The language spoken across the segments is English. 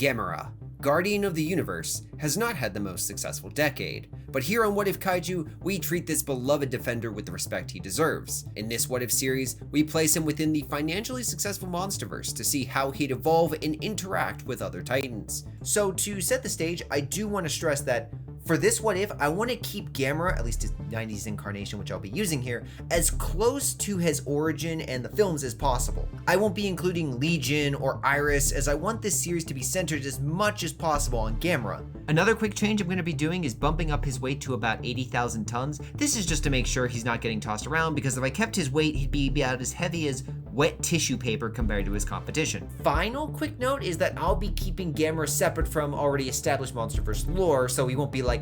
Gamera, Guardian of the Universe, has not had the most successful decade, but here on What If Kaiju, we treat this beloved defender with the respect he deserves. In this What If series, we place him within the financially successful MonsterVerse to see how he'd evolve and interact with other titans. So to set the stage, I do want to stress that for this What If, I want to keep Gamera, at least his 90s incarnation, which I'll be using here, as close to his origin and the films as possible. I won't be including Legion or Iris, as I want this series to be centered as much as possible on Gamera. Another quick change I'm going to be doing is bumping up his weight to about 80,000 tons. This is just to make sure he's not getting tossed around, because if I kept his weight, he'd be about as heavy as wet tissue paper compared to his competition. Final quick note is that I'll be keeping Gamera separate from already established MonsterVerse lore, so he won't be like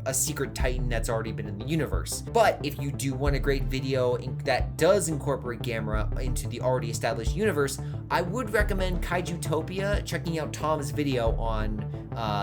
a secret titan that's already been in the universe. But if you do want a great video that does incorporate Gamera into the already established universe, I would recommend Kaijutopia checking out Tom's video on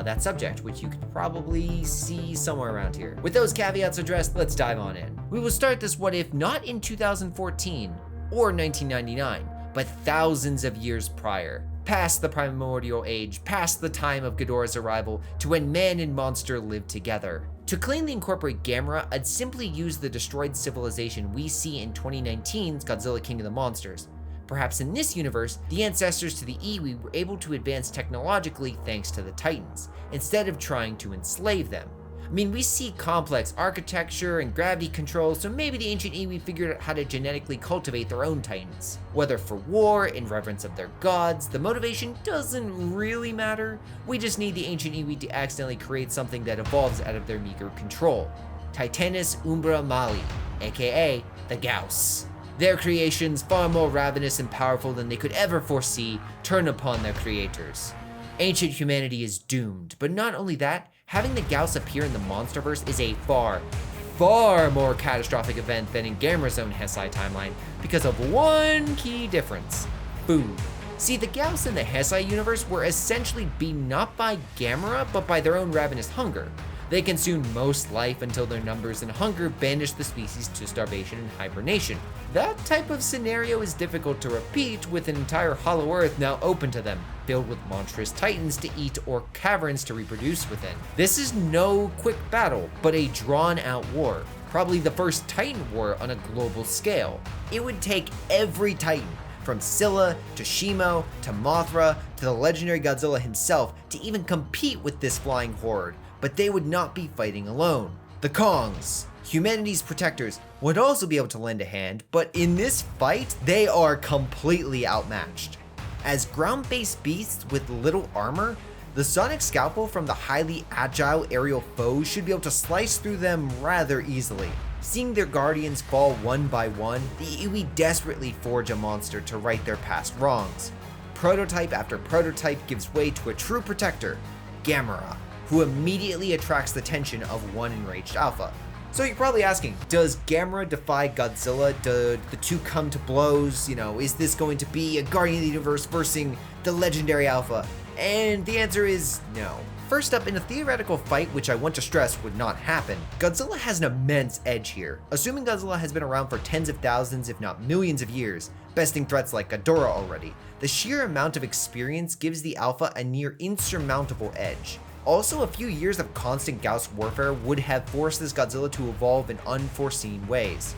that subject, which you could probably see somewhere around here. With those caveats addressed, let's dive on in. We will start this What If not in 2014 or 1999, but thousands of years prior. Past the primordial age, past the time of Ghidorah's arrival, to when man and monster lived together. To cleanly incorporate Gamera, I'd simply use the destroyed civilization we see in 2019's Godzilla King of the Monsters. Perhaps in this universe, the ancestors to the Iwi were able to advance technologically thanks to the Titans, instead of trying to enslave them. I mean, we see complex architecture and gravity control, so maybe the ancient Iwi figured out how to genetically cultivate their own titans. Whether for war, in reverence of their gods, the motivation doesn't really matter. We just need the ancient Iwi to accidentally create something that evolves out of their meager control. Titanus Umbra Mali, aka the Gauss. Their creations, far more ravenous and powerful than they could ever foresee, turn upon their creators. Ancient humanity is doomed, but not only that, having the Gauss appear in the MonsterVerse is a far more catastrophic event than in Gamera's own Heisei timeline because of one key difference: food. See, the Gauss in the Heisei universe were essentially beaten not by Gamera, but by their own ravenous hunger. They consumed most life until their numbers and hunger banished the species to starvation and hibernation. That type of scenario is difficult to repeat with an entire Hollow Earth now open to them, filled with monstrous titans to eat or caverns to reproduce within. This is no quick battle, but a drawn-out war. Probably the first Titan war on a global scale. It would take every Titan, from Scylla to Shimo to Mothra to the legendary Godzilla himself, to even compete with this flying horde. But they would not be fighting alone. The Kongs, humanity's protectors, would also be able to lend a hand, but in this fight, they are completely outmatched. As ground-based beasts with little armor, the sonic scalpel from the highly agile aerial foes should be able to slice through them rather easily. Seeing their guardians fall one by one, the Iwi desperately forge a monster to right their past wrongs. Prototype after prototype gives way to a true protector, Gamera, who immediately attracts the attention of one enraged alpha. So you're probably asking, does Gamera defy Godzilla? Do the two come to blows? Is this going to be a Guardian of the Universe versus the legendary alpha? And the answer is no. First up, in a theoretical fight, which I want to stress would not happen, Godzilla has an immense edge here. Assuming Godzilla has been around for tens of thousands, if not millions of years, besting threats like Ghidorah already, the sheer amount of experience gives the alpha a near insurmountable edge. Also, a few years of constant Gauss warfare would have forced this Godzilla to evolve in unforeseen ways.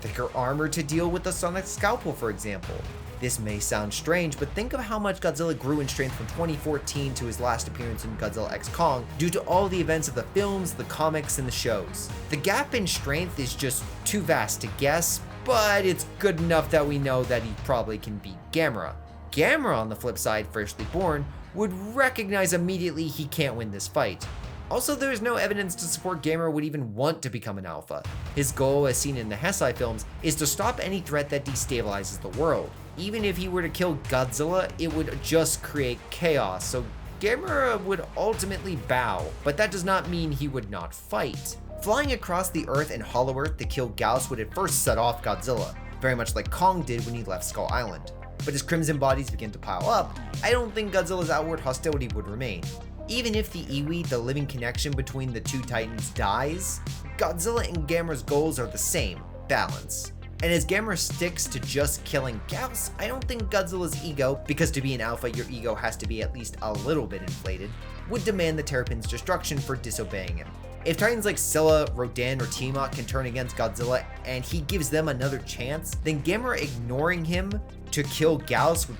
Thicker armor to deal with the sonic scalpel, for example. This may sound strange, but think of how much Godzilla grew in strength from 2014 to his last appearance in Godzilla x Kong due to all the events of the films, the comics, and the shows. The gap in strength is just too vast to guess, but it's good enough that we know that he probably can beat Gamera. Gamera, on the flip side, freshly born, would recognize immediately he can't win this fight. Also, there is no evidence to support Gamera would even want to become an alpha. His goal, as seen in the Heisei films, is to stop any threat that destabilizes the world. Even if he were to kill Godzilla, it would just create chaos, so Gamera would ultimately bow, but that does not mean he would not fight. Flying across the Earth and Hollow Earth to kill Gauss would at first set off Godzilla, very much like Kong did when he left Skull Island. But as crimson bodies begin to pile up, I don't think Godzilla's outward hostility would remain. Even if the Iwi, the living connection between the two titans, dies, Godzilla and Gamera's goals are the same: balance. And as Gamera sticks to just killing Gyaos, I don't think Godzilla's ego, because to be an alpha your ego has to be at least a little bit inflated, would demand the Terrapin's destruction for disobeying him. If titans like Scylla, Rodan, or Tiamat can turn against Godzilla and he gives them another chance, then Gamera ignoring him to kill Gyaos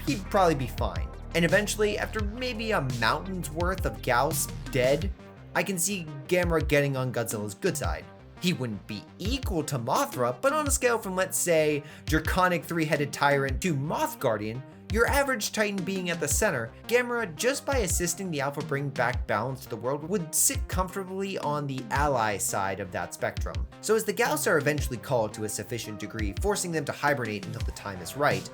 he'd probably be fine. And eventually, after maybe a mountain's worth of Gyaos dead, I can see Gamera getting on Godzilla's good side. He wouldn't be equal to Mothra, but on a scale from, let's say, Draconic three-headed tyrant to Moth Guardian, your average titan being at the center, Gamera, just by assisting the Alpha bring back balance to the world, would sit comfortably on the ally side of that spectrum. So as the Gyaos are eventually called to a sufficient degree, forcing them to hibernate until the time is right,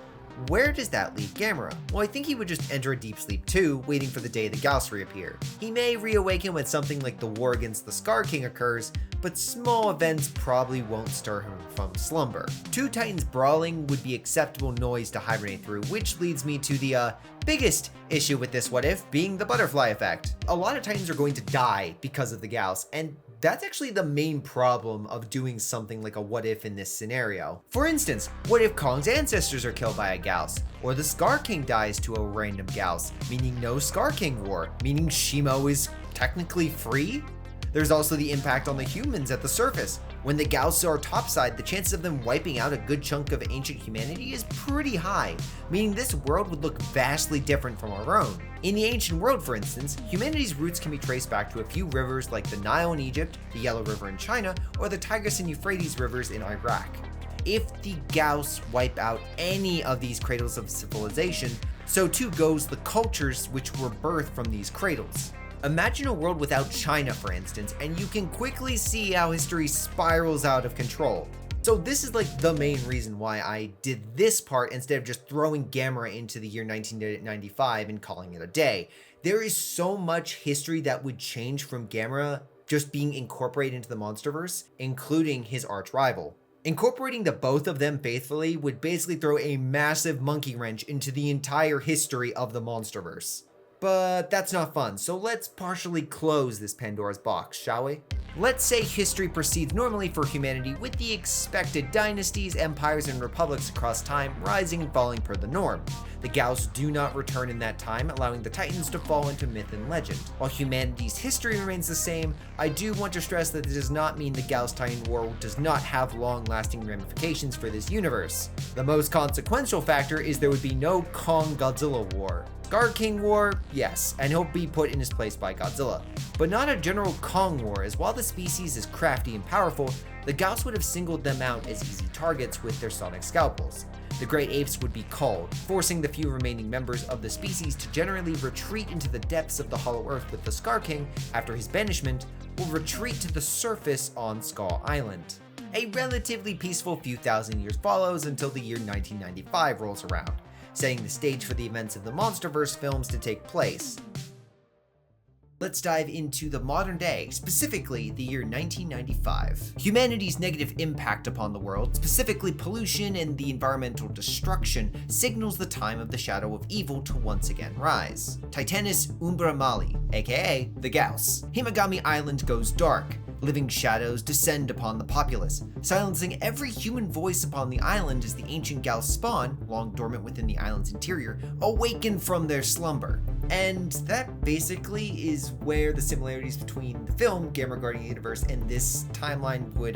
where does that leave Gamera? Well, I think he would just enter a deep sleep too, waiting for the day the Gyaos reappear. He may reawaken when something like the war against the Scar King occurs, but small events probably won't stir him from slumber. Two titans brawling would be acceptable noise to hibernate through, which leads me to the biggest issue with this what if, being the butterfly effect. A lot of titans are going to die because of the Gyaos, and that's actually the main problem of doing something like a what if in this scenario. For instance, what if Kong's ancestors are killed by a Gyaos? Or the Scar King dies to a random Gyaos, meaning no Scar King war, meaning Shimo is technically free? There's also the impact on the humans at the surface. When the Gyaos are topside, the chances of them wiping out a good chunk of ancient humanity is pretty high, meaning this world would look vastly different from our own. In the ancient world, for instance, humanity's roots can be traced back to a few rivers like the Nile in Egypt, the Yellow River in China, or the Tigris and Euphrates rivers in Iraq. If the Gyaos wipe out any of these cradles of civilization, so too goes the cultures which were birthed from these cradles. Imagine a world without China, for instance, and you can quickly see how history spirals out of control. So this is like the main reason why I did this part instead of just throwing Gamera into the year 1995 and calling it a day. There is so much history that would change from Gamera just being incorporated into the MonsterVerse, including his arch rival. Incorporating the both of them faithfully would basically throw a massive monkey wrench into the entire history of the MonsterVerse. But that's not fun, so let's partially close this Pandora's box, shall we? Let's say history proceeds normally for humanity with the expected dynasties, empires, and republics across time rising and falling per the norm. The Gyaos do not return in that time, allowing the Titans to fall into myth and legend. While humanity's history remains the same, I do want to stress that it does not mean the Gyaos-Titan War does not have long-lasting ramifications for this universe. The most consequential factor is there would be no Kong-Godzilla war. Scar King War, yes, and he'll be put in his place by Godzilla, but not a general Kong War, as while the species is crafty and powerful, the Gyaos would have singled them out as easy targets with their sonic scalpels. The great apes would be culled, forcing the few remaining members of the species to generally retreat into the depths of the Hollow Earth, with the Scar King, after his banishment, will retreat to the surface on Skull Island. A relatively peaceful few thousand years follows until the year 1995 rolls around, setting the stage for the events of the MonsterVerse films to take place. Let's dive into the modern day, specifically the year 1995. Humanity's negative impact upon the world, specifically pollution and the environmental destruction, signals the time of the shadow of evil to once again rise. Titanus Umbra Mali, aka the Gyaos. Himagami Island goes dark. Living shadows descend upon the populace, silencing every human voice upon the island as the ancient Gyaos spawn, long dormant within the island's interior, awaken from their slumber. And that basically is where the similarities between the film Gamera Guardian Universe and this timeline would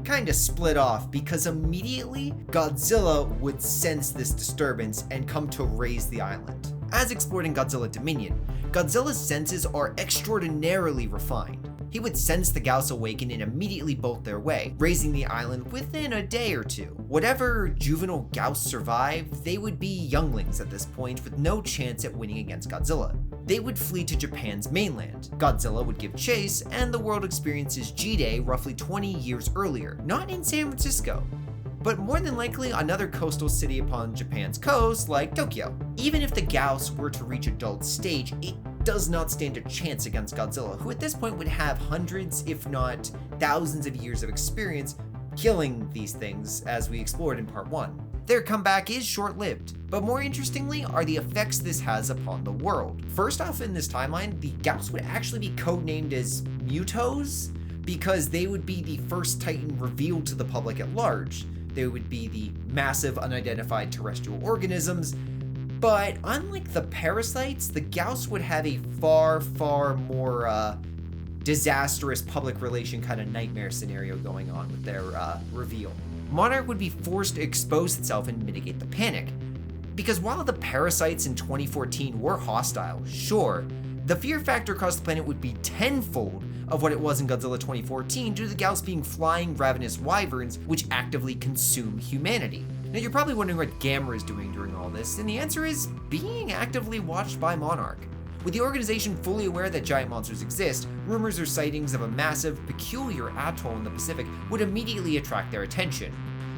kind of split off, because immediately Godzilla would sense this disturbance and come to raise the island. As explored in Godzilla Dominion, Godzilla's senses are extraordinarily refined. He would sense the Gyaos awaken and immediately bolt their way, raising the island within a day or two. Whatever juvenile Gyaos survived, they would be younglings at this point with no chance at winning against Godzilla. They would flee to Japan's mainland. Godzilla would give chase, and the world experiences G-Day roughly 20 years earlier, not in San Francisco, but more than likely another coastal city upon Japan's coast, like Tokyo. Even if the Gyaos were to reach adult stage, it does not stand a chance against Godzilla, who at this point would have hundreds, if not thousands of years of experience killing these things, as we explored in part 1. Their comeback is short-lived, but more interestingly are the effects this has upon the world. First off, in this timeline, the Gyaos would actually be codenamed as Mutos, because they would be the first Titan revealed to the public at large. They would be the massive unidentified terrestrial organisms. But unlike the parasites, the Gauss would have a far more disastrous public relation kind of nightmare scenario going on with their reveal. Monarch would be forced to expose itself and mitigate the panic. Because while the parasites in 2014 were hostile, sure, the fear factor across the planet would be tenfold of what it was in Godzilla 2014 due to the Gauss being flying ravenous wyverns which actively consume humanity. Now you're probably wondering what Gamera is doing during all this, and the answer is being actively watched by Monarch. With the organization fully aware that giant monsters exist, rumors or sightings of a massive, peculiar atoll in the Pacific would immediately attract their attention.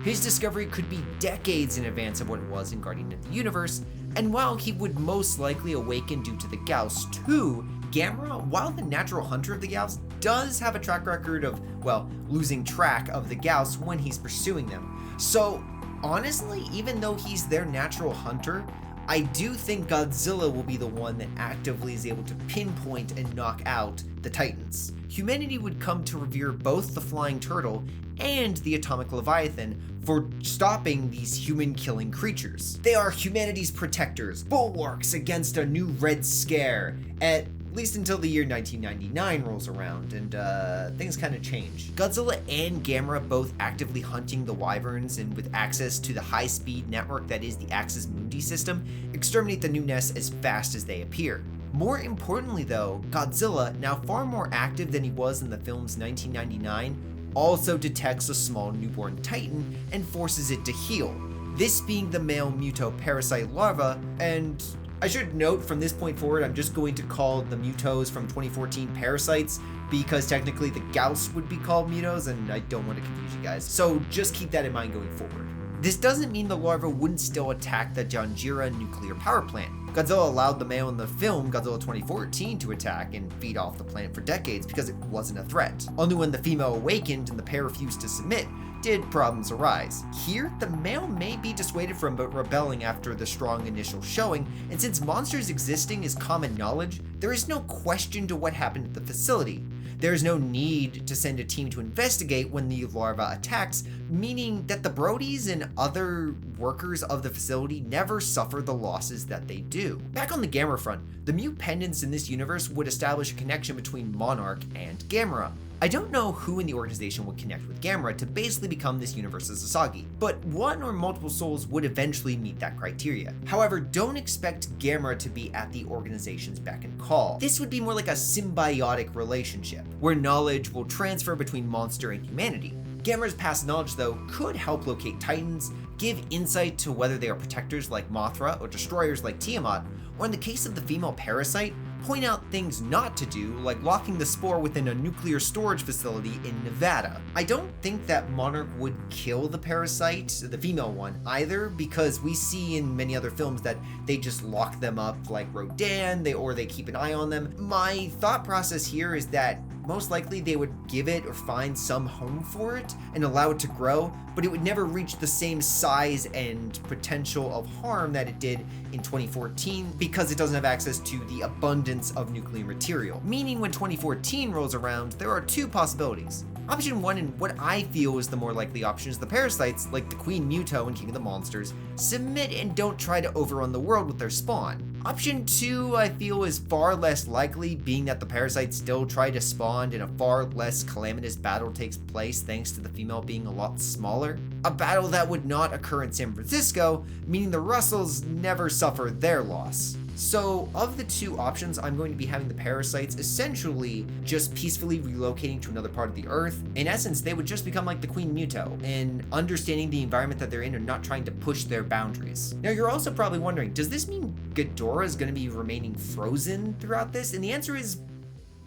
His discovery could be decades in advance of what it was in Guardian of the Universe, and while he would most likely awaken due to the Gauss too, Gamera, while the natural hunter of the Gauss, does have a track record of, well, losing track of the Gauss when he's pursuing them. So, honestly, even though he's their natural hunter, I do think Godzilla will be the one that actively is able to pinpoint and knock out the Titans. Humanity would come to revere both the flying turtle and the atomic leviathan for stopping these human-killing creatures. They are humanity's protectors, bulwarks against a new Red Scare, at least until the year 1999 rolls around, and things kind of change. Godzilla and Gamera both actively hunting the wyverns and with access to the high-speed network that is the Axis Mundi system, exterminate the new nests as fast as they appear. More importantly though, Godzilla, now far more active than he was in the film's 1999, also detects a small newborn titan and forces it to heal, this being the male Muto parasite larva. And I should note from this point forward, I'm just going to call the Mutos from 2014 parasites, because technically the Gauss would be called Mutos, and I don't want to confuse you guys. So just keep that in mind going forward. This doesn't mean the larva wouldn't still attack the Janjira nuclear power plant. Godzilla allowed the male in the film Godzilla 2014 to attack and feed off the planet for decades because it wasn't a threat. Only when the female awakened and the pair refused to submit did problems arise. Here, the male may be dissuaded from rebelling after the strong initial showing, and since monsters existing is common knowledge, there is no question to what happened at the facility. There is no need to send a team to investigate when the larva attacks, meaning that the Brodies and other workers of the facility never suffer the losses that they do. Back on the Gamera front, the mute pendants in this universe would establish a connection between Monarch and Gamera. I don't know who in the organization would connect with Gamera to basically become this universe's Asagi, but one or multiple souls would eventually meet that criteria. However, don't expect Gamera to be at the organization's beck and call. This would be more like a symbiotic relationship, where knowledge will transfer between monster and humanity. Gamera's past knowledge, though, could help locate Titans, give insight to whether they are protectors like Mothra or destroyers like Tiamat, or in the case of the female parasite, point out things not to do, like locking the spore within a nuclear storage facility in Nevada. I don't think that Monarch would kill the parasite, the female one, either, because we see in many other films that they just lock them up like Rodan, or they keep an eye on them. My thought process here is that most likely they would give it or find some home for it and allow it to grow, but it would never reach the same size and potential of harm that it did in 2014 because it doesn't have access to the abundance of nuclear material. Meaning when 2014 rolls around, there are two possibilities. Option 1, and what I feel is the more likely option, is the parasites, like the Queen Muto and King of the Monsters, submit and don't try to overrun the world with their spawn. Option 2, I feel, is far less likely, being that the parasites still try to spawn and a far less calamitous battle takes place thanks to the female being a lot smaller. A battle that would not occur in San Francisco, meaning the Russells never suffer their loss. So, of the two options, I'm going to be having the parasites essentially just peacefully relocating to another part of the Earth. In essence, they would just become like the Queen Muto, and understanding the environment that they're in and not trying to push their boundaries. Now, you're also probably wondering, does this mean Ghidorah is going to be remaining frozen throughout this? And the answer is,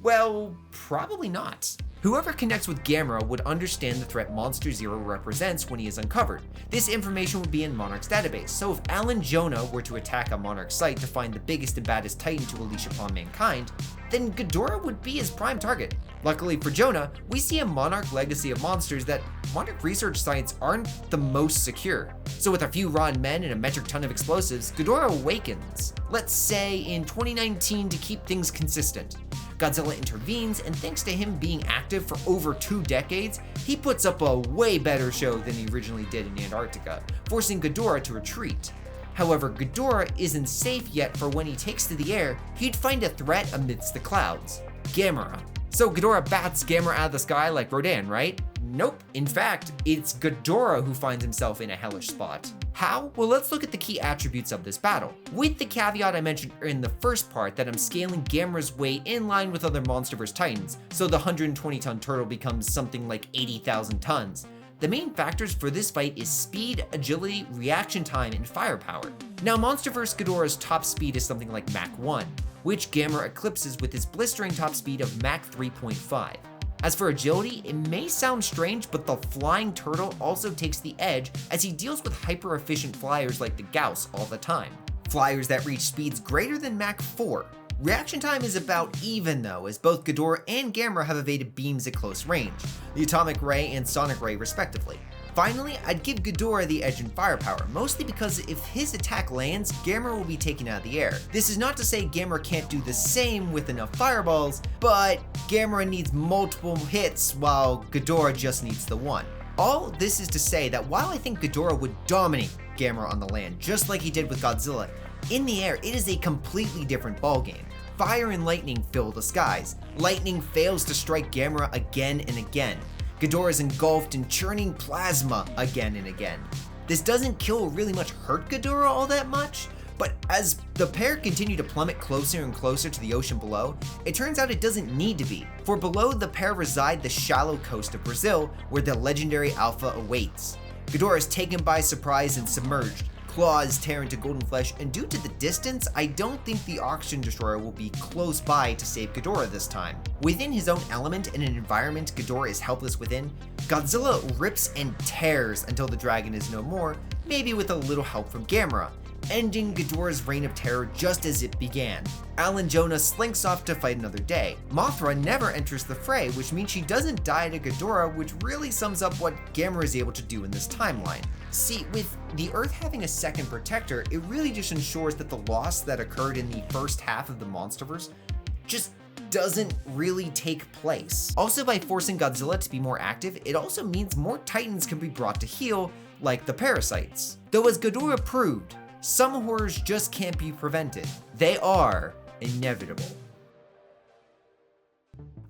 well, probably not. Whoever connects with Gamera would understand the threat Monster Zero represents when he is uncovered. This information would be in Monarch's database, so if Alan Jonah were to attack a Monarch site to find the biggest and baddest Titan to unleash upon mankind, then Ghidorah would be his prime target. Luckily for Jonah, we see a Monarch legacy of monsters that Monarch research sites aren't the most secure. So with a few rotten men and a metric ton of explosives, Ghidorah awakens, let's say in 2019 to keep things consistent. Godzilla intervenes, and thanks to him being active for over 2 decades, he puts up a way better show than he originally did in Antarctica, forcing Ghidorah to retreat. However, Ghidorah isn't safe yet, for when he takes to the air, he'd find a threat amidst the clouds: Gamera. So Ghidorah bats Gamera out of the sky like Rodan, right? Nope. In fact, it's Ghidorah who finds himself in a hellish spot. How? Well, let's look at the key attributes of this battle. With the caveat I mentioned in the first part that I'm scaling Gamera's weight in line with other MonsterVerse titans, so the 120-ton turtle becomes something like 80,000 tons. The main factors for this fight is speed, agility, reaction time, and firepower. Now, MonsterVerse Ghidorah's top speed is something like Mach 1, which Gamera eclipses with his blistering top speed of Mach 3.5. As for agility, it may sound strange, but the flying turtle also takes the edge as he deals with hyper-efficient flyers like the Gauss all the time. Flyers that reach speeds greater than Mach 4. Reaction time is about even though, as both Ghidorah and Gamera have evaded beams at close range, the Atomic Ray and Sonic Ray respectively. Finally, I'd give Ghidorah the edge in firepower, mostly because if his attack lands, Gamera will be taken out of the air. This is not to say Gamera can't do the same with enough fireballs, but Gamera needs multiple hits while Ghidorah just needs the one. All this is to say that while I think Ghidorah would dominate Gamera on the land, just like he did with Godzilla, in the air it is a completely different ballgame. Fire and lightning fill the skies. Lightning fails to strike Gamera again and again. Ghidorah is engulfed in churning plasma again and again. This doesn't kill or really much hurt Ghidorah all that much, but as the pair continue to plummet closer and closer to the ocean below, it turns out it doesn't need to be, for below the pair reside the shallow coast of Brazil, where the legendary Alpha awaits. Ghidorah is taken by surprise and submerged. Claws tear into golden flesh, and due to the distance, I don't think the Oxygen Destroyer will be close by to save Ghidorah this time. Within his own element and an environment Ghidorah is helpless within, Godzilla rips and tears until the dragon is no more, maybe with a little help from Gamera, ending Ghidorah's reign of terror just as it began. Alan Jonah slinks off to fight another day. Mothra never enters the fray, which means she doesn't die to Ghidorah, which really sums up what Gamera is able to do in this timeline. See, with the Earth having a second protector, it really just ensures that the loss that occurred in the first half of the MonsterVerse just doesn't really take place. Also, by forcing Godzilla to be more active, it also means more Titans can be brought to heal, like the parasites. Though as Ghidorah proved, some horrors just can't be prevented. They are inevitable.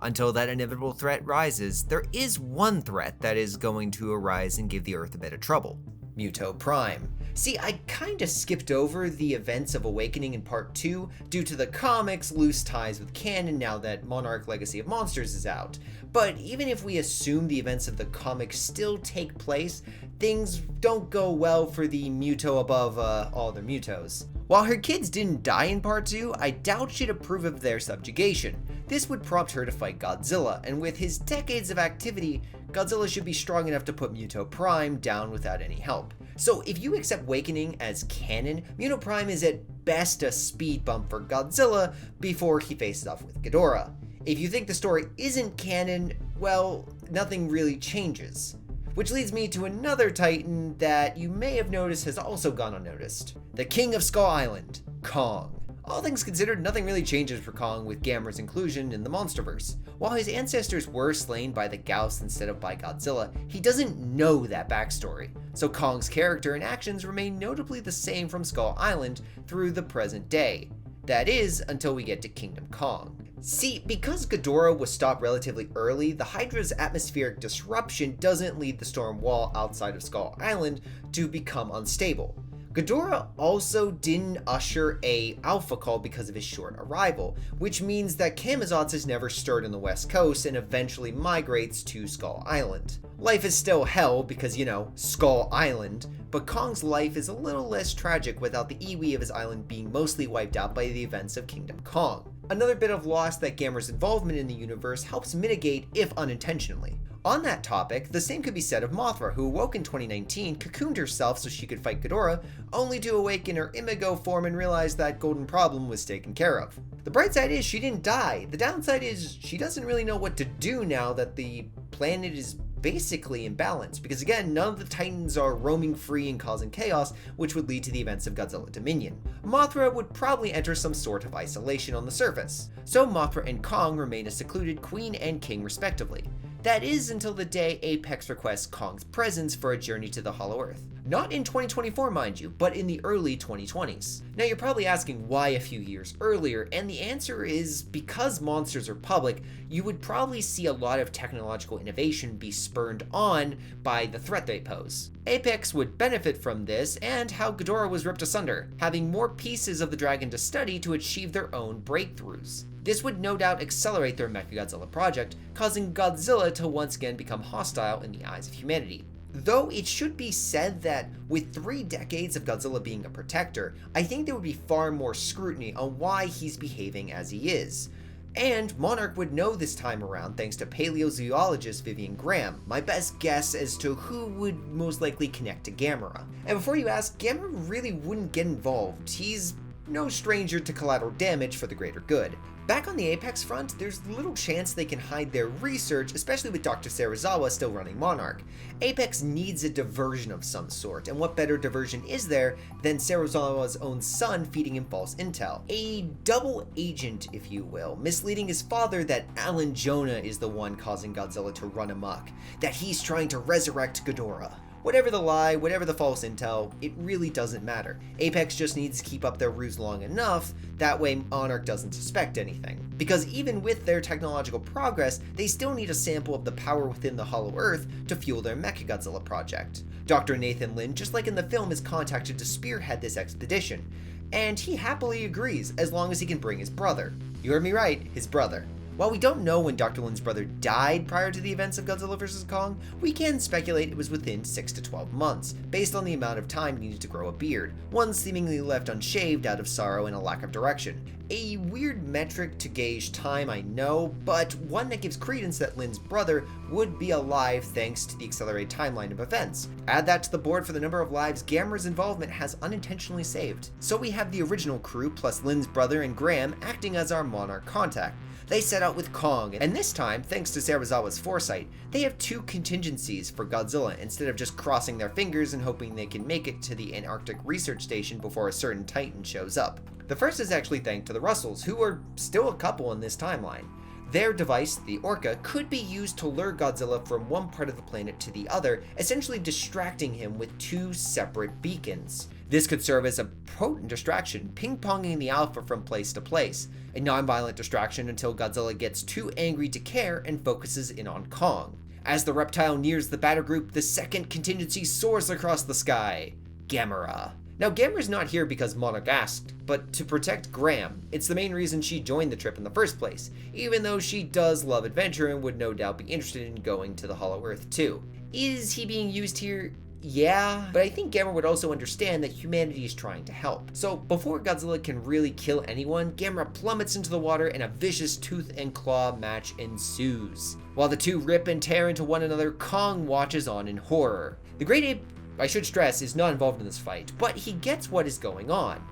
Until that inevitable threat rises, there is one threat that is going to arise and give the Earth a bit of trouble: Muto Prime. See, I kinda skipped over the events of Awakening in Part 2 due to the comics' loose ties with canon now that Monarch Legacy of Monsters is out. But even if we assume the events of the comics still take place, things don't go well for the Muto above all other Mutos. While her kids didn't die in Part 2, I doubt she'd approve of their subjugation. This would prompt her to fight Godzilla, and with his decades of activity, Godzilla should be strong enough to put Muto Prime down without any help. So if you accept Awakening as canon, Muto Prime is at best a speed bump for Godzilla before he faces off with Ghidorah. If you think the story isn't canon, well, nothing really changes. Which leads me to another Titan that you may have noticed has also gone unnoticed: the King of Skull Island, Kong. All things considered, nothing really changes for Kong with Gamera's inclusion in the MonsterVerse. While his ancestors were slain by the Gauss instead of by Godzilla, he doesn't know that backstory, so Kong's character and actions remain notably the same from Skull Island through the present day. That is, until we get to Kingdom Kong. See, because Ghidorah was stopped relatively early, the Hydra's atmospheric disruption doesn't lead the storm wall outside of Skull Island to become unstable. Ghidorah also didn't usher a alpha call because of his short arrival, which means that Camazotz has never stirred on the west coast and eventually migrates to Skull Island. Life is still hell because, Skull Island, but Kong's life is a little less tragic without the iwi of his island being mostly wiped out by the events of Kingdom Kong. Another bit of loss that Gamera's involvement in the universe helps mitigate, if unintentionally. On that topic, the same could be said of Mothra, who awoke in 2019, cocooned herself so she could fight Ghidorah, only to awaken her Imago form and realize that golden problem was taken care of. The bright side is she didn't die. The downside is she doesn't really know what to do now that the planet is basically in balance, because again, none of the Titans are roaming free and causing chaos, which would lead to the events of Godzilla Dominion. Mothra would probably enter some sort of isolation on the surface, so Mothra and Kong remain a secluded queen and king respectively. That is until the day Apex requests Kong's presence for a journey to the Hollow Earth. Not in 2024, mind you, but in the early 2020s. Now you're probably asking why a few years earlier, and the answer is because monsters are public, you would probably see a lot of technological innovation be spurred on by the threat they pose. Apex would benefit from this and how Ghidorah was ripped asunder, having more pieces of the dragon to study to achieve their own breakthroughs. This would no doubt accelerate their Mechagodzilla project, causing Godzilla to once again become hostile in the eyes of humanity. Though it should be said that with 3 decades of Godzilla being a protector, I think there would be far more scrutiny on why he's behaving as he is. And Monarch would know this time around thanks to paleozoologist Vivian Graham, my best guess as to who would most likely connect to Gamera. And before you ask, Gamera really wouldn't get involved. He's no stranger to collateral damage for the greater good. Back on the Apex front, there's little chance they can hide their research, especially with Dr. Serizawa still running Monarch. Apex needs a diversion of some sort, and what better diversion is there than Serizawa's own son feeding him false intel? A double agent, if you will, misleading his father that Alan Jonah is the one causing Godzilla to run amok, that he's trying to resurrect Ghidorah. Whatever the lie, whatever the false intel, it really doesn't matter. Apex just needs to keep up their ruse long enough, that way Monarch doesn't suspect anything. Because even with their technological progress, they still need a sample of the power within the Hollow Earth to fuel their Mechagodzilla project. Dr. Nathan Lin, just like in the film, is contacted to spearhead this expedition, and he happily agrees as long as he can bring his brother. You heard me right, his brother. While we don't know when Dr. Lin's brother died prior to the events of Godzilla vs. Kong, we can speculate it was within 6 to 12 months, based on the amount of time needed to grow a beard, one seemingly left unshaved out of sorrow and a lack of direction. A weird metric to gauge time, I know, but one that gives credence that Lin's brother would be alive thanks to the accelerated timeline of events. Add that to the board for the number of lives Gamera's involvement has unintentionally saved. So we have the original crew plus Lin's brother and Graham acting as our Monarch contact. They set out with Kong, and this time, thanks to Serizawa's foresight, they have 2 contingencies for Godzilla instead of just crossing their fingers and hoping they can make it to the Antarctic research station before a certain Titan shows up. The first is actually thanks to the Russells, who are still a couple in this timeline. Their device, the Orca, could be used to lure Godzilla from one part of the planet to the other, essentially distracting him with 2 separate beacons. This could serve as a potent distraction, ping-ponging the Alpha from place to place, a non-violent distraction until Godzilla gets too angry to care and focuses in on Kong. As the reptile nears the battle group, the second contingency soars across the sky: Gamera. Now, Gamera's not here because Monarch asked, but to protect Graham. It's the main reason she joined the trip in the first place, even though she does love adventure and would no doubt be interested in going to the Hollow Earth too. Is he being used here? Yeah, but I think Gamera would also understand that humanity is trying to help. So before Godzilla can really kill anyone, Gamera plummets into the water and a vicious tooth and claw match ensues. While the 2 rip and tear into one another, Kong watches on in horror. The Great Ape, I should stress, is not involved in this fight, but he gets what is going on.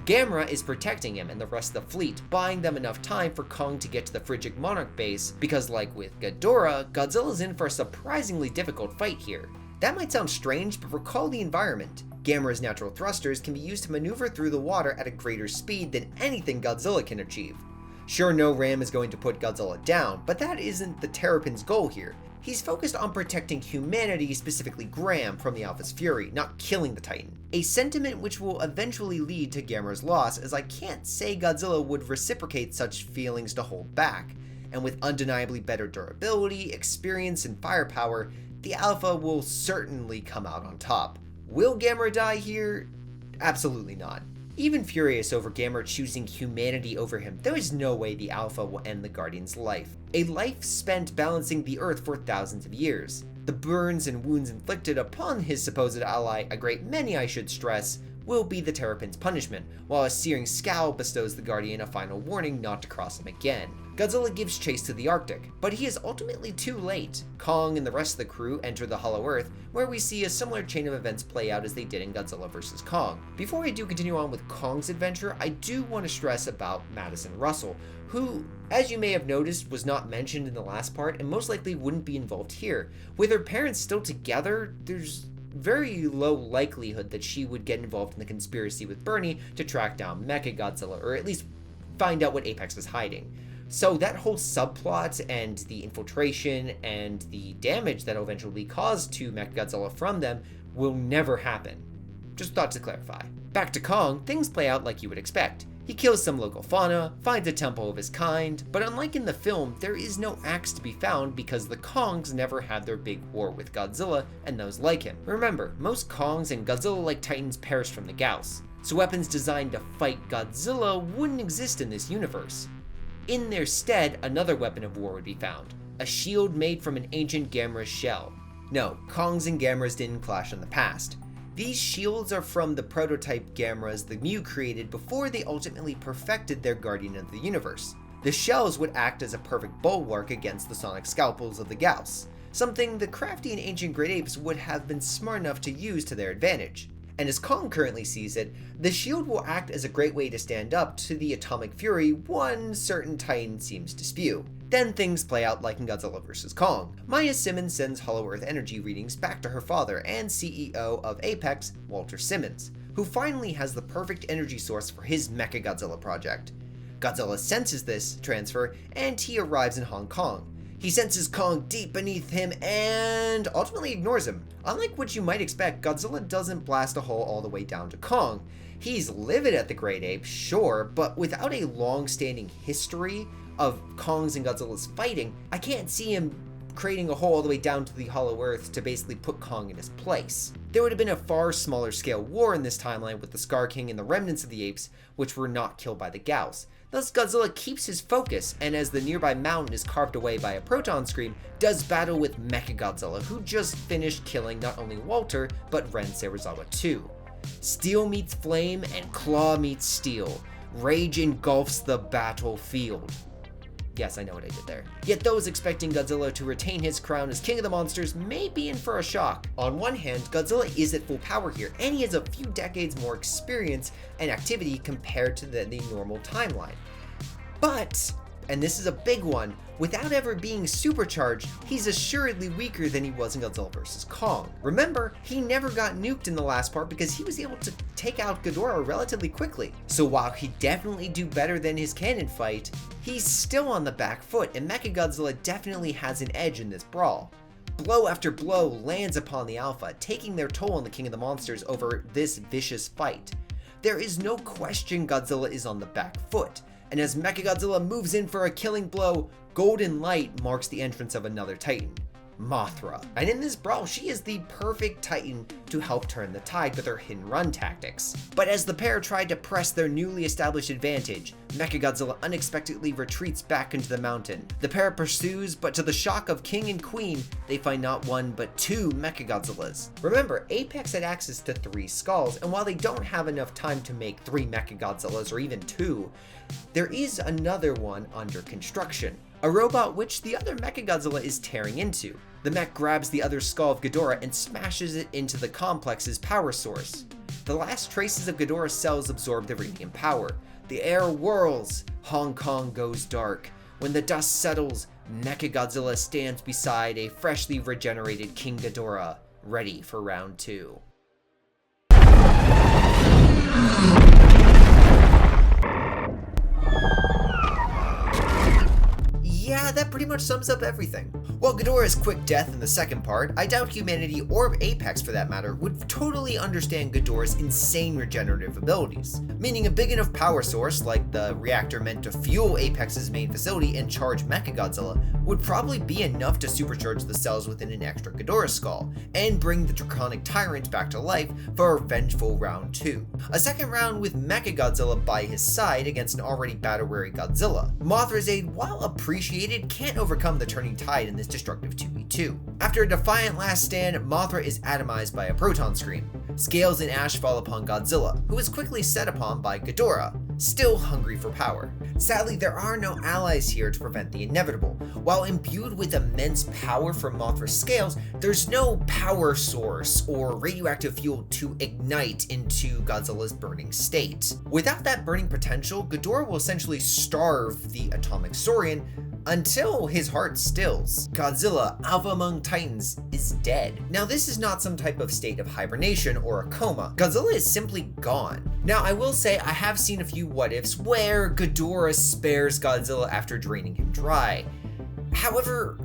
Gamera is protecting him and the rest of the fleet, buying them enough time for Kong to get to the Frigid Monarch base, because like with Ghidorah, Godzilla's in for a surprisingly difficult fight here. That might sound strange, but recall the environment. Gamera's natural thrusters can be used to maneuver through the water at a greater speed than anything Godzilla can achieve. Sure, no ram is going to put Godzilla down, but that isn't the Terrapin's goal here. He's focused on protecting humanity, specifically Graham, from the Alpha's fury, not killing the Titan. A sentiment which will eventually lead to Gamera's loss, as I can't say Godzilla would reciprocate such feelings to hold back. And with undeniably better durability, experience, and firepower, the Alpha will certainly come out on top. Will Gamera die here? Absolutely not. Even furious over Gamera choosing humanity over him, there is no way the Alpha will end the Guardian's life. A life spent balancing the Earth for thousands of years. The burns and wounds inflicted upon his supposed ally, a great many I should stress, will be the Terrapin's punishment, while a searing scowl bestows the Guardian a final warning not to cross him again. Godzilla gives chase to the Arctic, but he is ultimately too late. Kong and the rest of the crew enter the Hollow Earth, where we see a similar chain of events play out as they did in Godzilla vs. Kong. Before I do continue on with Kong's adventure, I do want to stress about Madison Russell, who, as you may have noticed, was not mentioned in the last part and most likely wouldn't be involved here. With her parents still together, there's very low likelihood that she would get involved in the conspiracy with Bernie to track down Mechagodzilla, or at least find out what Apex is hiding. So that whole subplot and the infiltration and the damage that will eventually be caused to Mechagodzilla from them will never happen. Just thought to clarify. Back to Kong, things play out like you would expect. He kills some local fauna, finds a temple of his kind, but unlike in the film, there is no axe to be found because the Kongs never had their big war with Godzilla and those like him. Remember, most Kongs and Godzilla-like titans perished from the Gauss, so weapons designed to fight Godzilla wouldn't exist in this universe. In their stead, another weapon of war would be found, a shield made from an ancient Gamera shell. No, Kongs and Gameras didn't clash in the past. These shields are from the prototype Gameras the Mew created before they ultimately perfected their Guardian of the Universe. The shells would act as a perfect bulwark against the sonic scalpels of the Gauss, something the crafty and ancient great apes would have been smart enough to use to their advantage. And as Kong currently sees it, the shield will act as a great way to stand up to the atomic fury one certain titan seems to spew. Then things play out like in Godzilla vs. Kong. Maya Simmons sends Hollow Earth energy readings back to her father and CEO of Apex, Walter Simmons, who finally has the perfect energy source for his Mechagodzilla project. Godzilla senses this transfer and he arrives in Hong Kong. He senses Kong deep beneath him and ultimately ignores him. Unlike what you might expect, Godzilla doesn't blast a hole all the way down to Kong. He's livid at the Great Ape, sure, but without a long-standing history of Kongs and Godzilla's fighting, I can't see him creating a hole all the way down to the Hollow Earth to basically put Kong in his place. There would have been a far smaller scale war in this timeline with the Scar King and the remnants of the apes, which were not killed by the Gauss. Thus Godzilla keeps his focus, and as the nearby mountain is carved away by a proton scream, does battle with Mechagodzilla, who just finished killing not only Walter, but Ren Serizawa too. Steel meets flame and claw meets steel. Rage engulfs the battlefield. Yes, I know what I did there. Yet those expecting Godzilla to retain his crown as king of the monsters may be in for a shock. On one hand, Godzilla is at full power here, and he has a few decades more experience and activity compared to the normal timeline. But, and this is a big one, without ever being supercharged, he's assuredly weaker than he was in Godzilla vs. Kong. Remember, he never got nuked in the last part because he was able to take out Ghidorah relatively quickly. So while he'd definitely do better than his cannon fight, he's still on the back foot, and Mechagodzilla definitely has an edge in this brawl. Blow after blow lands upon the Alpha, taking their toll on the King of the Monsters over this vicious fight. There is no question Godzilla is on the back foot, and as Mechagodzilla moves in for a killing blow, golden light marks the entrance of another Titan, Mothra. And in this brawl, she is the perfect Titan to help turn the tide with her hit and run tactics. But as the pair try to press their newly established advantage, Mechagodzilla unexpectedly retreats back into the mountain. The pair pursues, but to the shock of King and Queen, they find not one but two Mechagodzillas. Remember, Apex had access to 3 skulls, and while they don't have enough time to make 3 Mechagodzillas or even 2, there is another one under construction. A robot which the other Mechagodzilla is tearing into. The mech grabs the other skull of Ghidorah and smashes it into the complex's power source. The last traces of Ghidorah's cells absorb the radiant power. The air whirls. Hong Kong goes dark. When the dust settles, Mechagodzilla stands beside a freshly regenerated King Ghidorah, ready for round 2. Yeah, that pretty much sums up everything. While Ghidorah's quick death in the second part, I doubt humanity, or Apex for that matter, would totally understand Ghidorah's insane regenerative abilities. Meaning a big enough power source, like the reactor meant to fuel Apex's main facility and charge Mechagodzilla, would probably be enough to supercharge the cells within an extra Ghidorah skull, and bring the draconic tyrant back to life for a vengeful round 2. A second round with Mechagodzilla by his side against an already battle-weary Godzilla. Mothra's aid, while appreciated, can't overcome the turning tide in this destructive 2v2. After a defiant last stand, Mothra is atomized by a proton scream. Scales and ash fall upon Godzilla, who is quickly set upon by Ghidorah, still hungry for power. Sadly, there are no allies here to prevent the inevitable. While imbued with immense power from Mothra's scales, there's no power source or radioactive fuel to ignite into Godzilla's burning state. Without that burning potential, Ghidorah will essentially starve the atomic saurian until his heart stills. Godzilla, alpha among titans, is dead. Now, this is not some type of state of hibernation or a coma. Godzilla is simply gone. Now, I will say I have seen a few what-ifs where Ghidorah spares Godzilla after draining him dry. However,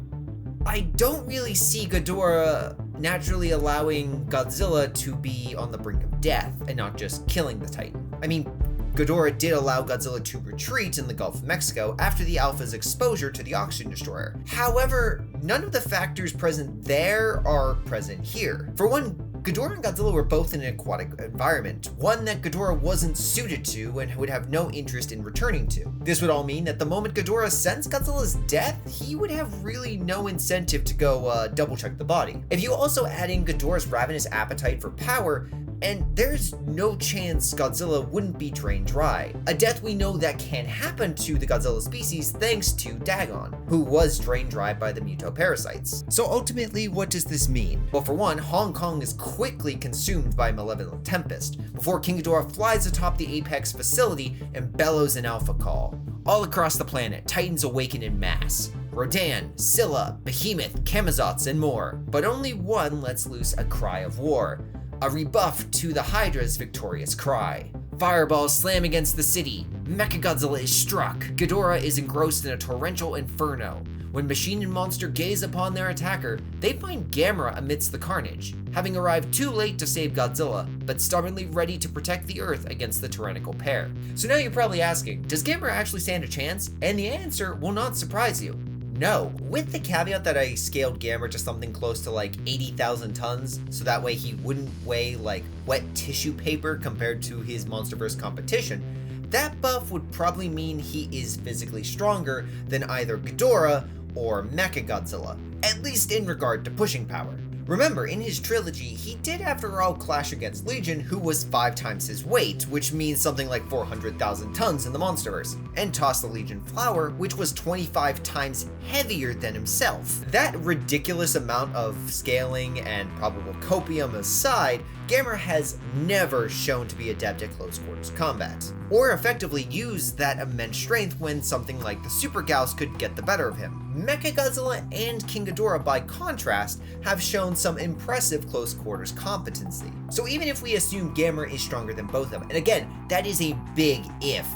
I don't really see Ghidorah naturally allowing Godzilla to be on the brink of death and not just killing the Titan. I mean, Ghidorah did allow Godzilla to retreat in the Gulf of Mexico after the Alpha's exposure to the oxygen destroyer. However, none of the factors present there are present here. For one, Ghidorah and Godzilla were both in an aquatic environment, one that Ghidorah wasn't suited to and would have no interest in returning to. This would all mean that the moment Ghidorah sensed Godzilla's death, he would have really no incentive to go double check the body. If you also add in Ghidorah's ravenous appetite for power, and there's no chance Godzilla wouldn't be drained dry. A death we know that can happen to the Godzilla species thanks to Dagon, who was drained dry by the mutoparasites. So ultimately, what does this mean? Well, for one, Hong Kong is quickly consumed by a malevolent tempest, before King Ghidorah flies atop the Apex facility and bellows an alpha call. All across the planet, Titans awaken in mass. Rodan, Scylla, Behemoth, Kamazots, and more. But only one lets loose a cry of war. A rebuff to the Hydra's victorious cry. Fireballs slam against the city. Mechagodzilla is struck. Ghidorah is engrossed in a torrential inferno. When Machine and Monster gaze upon their attacker, they find Gamera amidst the carnage, having arrived too late to save Godzilla, but stubbornly ready to protect the Earth against the tyrannical pair. So now you're probably asking, does Gamera actually stand a chance? And the answer will not surprise you. No, with the caveat that I scaled Gamera to something close to like 80,000 tons, so that way he wouldn't weigh like wet tissue paper compared to his MonsterVerse competition. That buff would probably mean he is physically stronger than either Ghidorah or Mechagodzilla, at least in regard to pushing power. Remember, in his trilogy, he did after all clash against Legion, who was 5 times his weight, which means something like 400,000 tons in the MonsterVerse, and toss the Legion flower, which was 25 times heavier than himself. That ridiculous amount of scaling and probable copium aside, Gamera has never shown to be adept at close quarters combat, or effectively use that immense strength when something like the Super Gauss could get the better of him. Mechagodzilla and King Ghidorah, by contrast, have shown some impressive close quarters competency. So even if we assume Gamera is stronger than both of them, and again, that is a big if,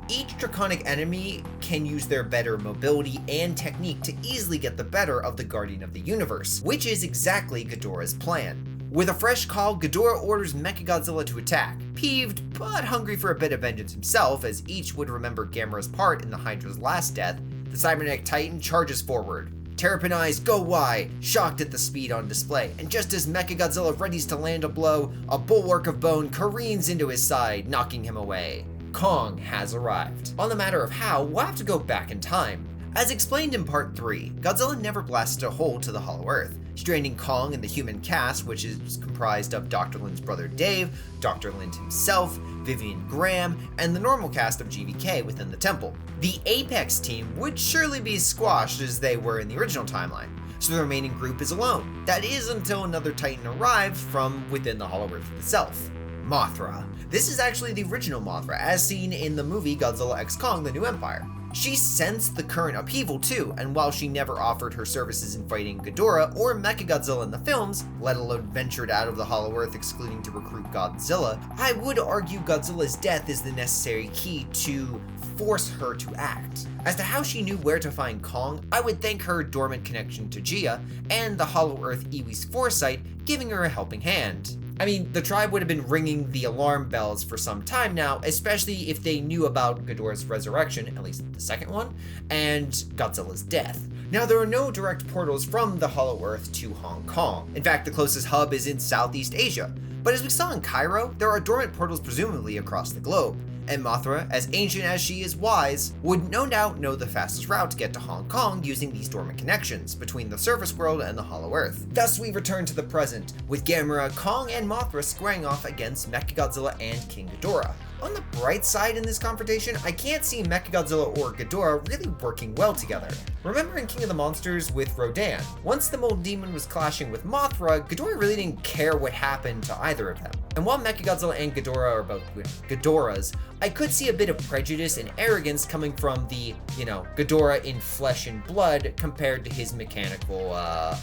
each draconic enemy can use their better mobility and technique to easily get the better of the Guardian of the Universe, which is exactly Ghidorah's plan. With a fresh call, Ghidorah orders Mechagodzilla to attack, peeved but hungry for a bit of vengeance himself, as each would remember Gamera's part in the Hydra's last death. The cybernetic titan charges forward. Terrapin eyes go wide, shocked at the speed on display, and just as Mechagodzilla readies to land a blow, a bulwark of bone careens into his side, knocking him away. Kong has arrived. On the matter of how, we'll have to go back in time. As explained in Part 3, Godzilla never blasted a hole to the Hollow Earth, stranding Kong and the human cast, which is comprised of Dr. Lind's brother Dave, Dr. Lind himself, Vivian Graham, and the normal cast of GVK within the temple. The Apex team would surely be squashed as they were in the original timeline, so the remaining group is alone. That is until another Titan arrives from within the Hollow Earth itself. Mothra. This is actually the original Mothra, as seen in the movie Godzilla x Kong: The New Empire. She sensed the current upheaval too, and while she never offered her services in fighting Ghidorah or Mechagodzilla in the films, let alone ventured out of the Hollow Earth excluding to recruit Godzilla, I would argue Godzilla's death is the necessary key to force her to act. As to how she knew where to find Kong, I would thank her dormant connection to Gia, and the Hollow Earth Iwi's foresight giving her a helping hand. I mean, the tribe would have been ringing the alarm bells for some time now, especially if they knew about Ghidorah's resurrection, at least the second one, and Godzilla's death. Now, there are no direct portals from the Hollow Earth to Hong Kong. In fact, the closest hub is in Southeast Asia. But as we saw in Cairo, there are dormant portals presumably across the globe. And Mothra, as ancient as she is wise, would no doubt know the fastest route to get to Hong Kong using these dormant connections between the surface world and the Hollow Earth. Thus we return to the present, with Gamera, Kong, and Mothra squaring off against Mechagodzilla and King Ghidorah. On the bright side in this confrontation, I can't see Mechagodzilla or Ghidorah really working well together. Remember in King of the Monsters with Rodan, once the Mold Demon was clashing with Mothra, Ghidorah really didn't care what happened to either of them. And while Mechagodzilla and Ghidorah are both Ghidorahs, I could see a bit of prejudice and arrogance coming from the, Ghidorah in flesh and blood compared to his mechanical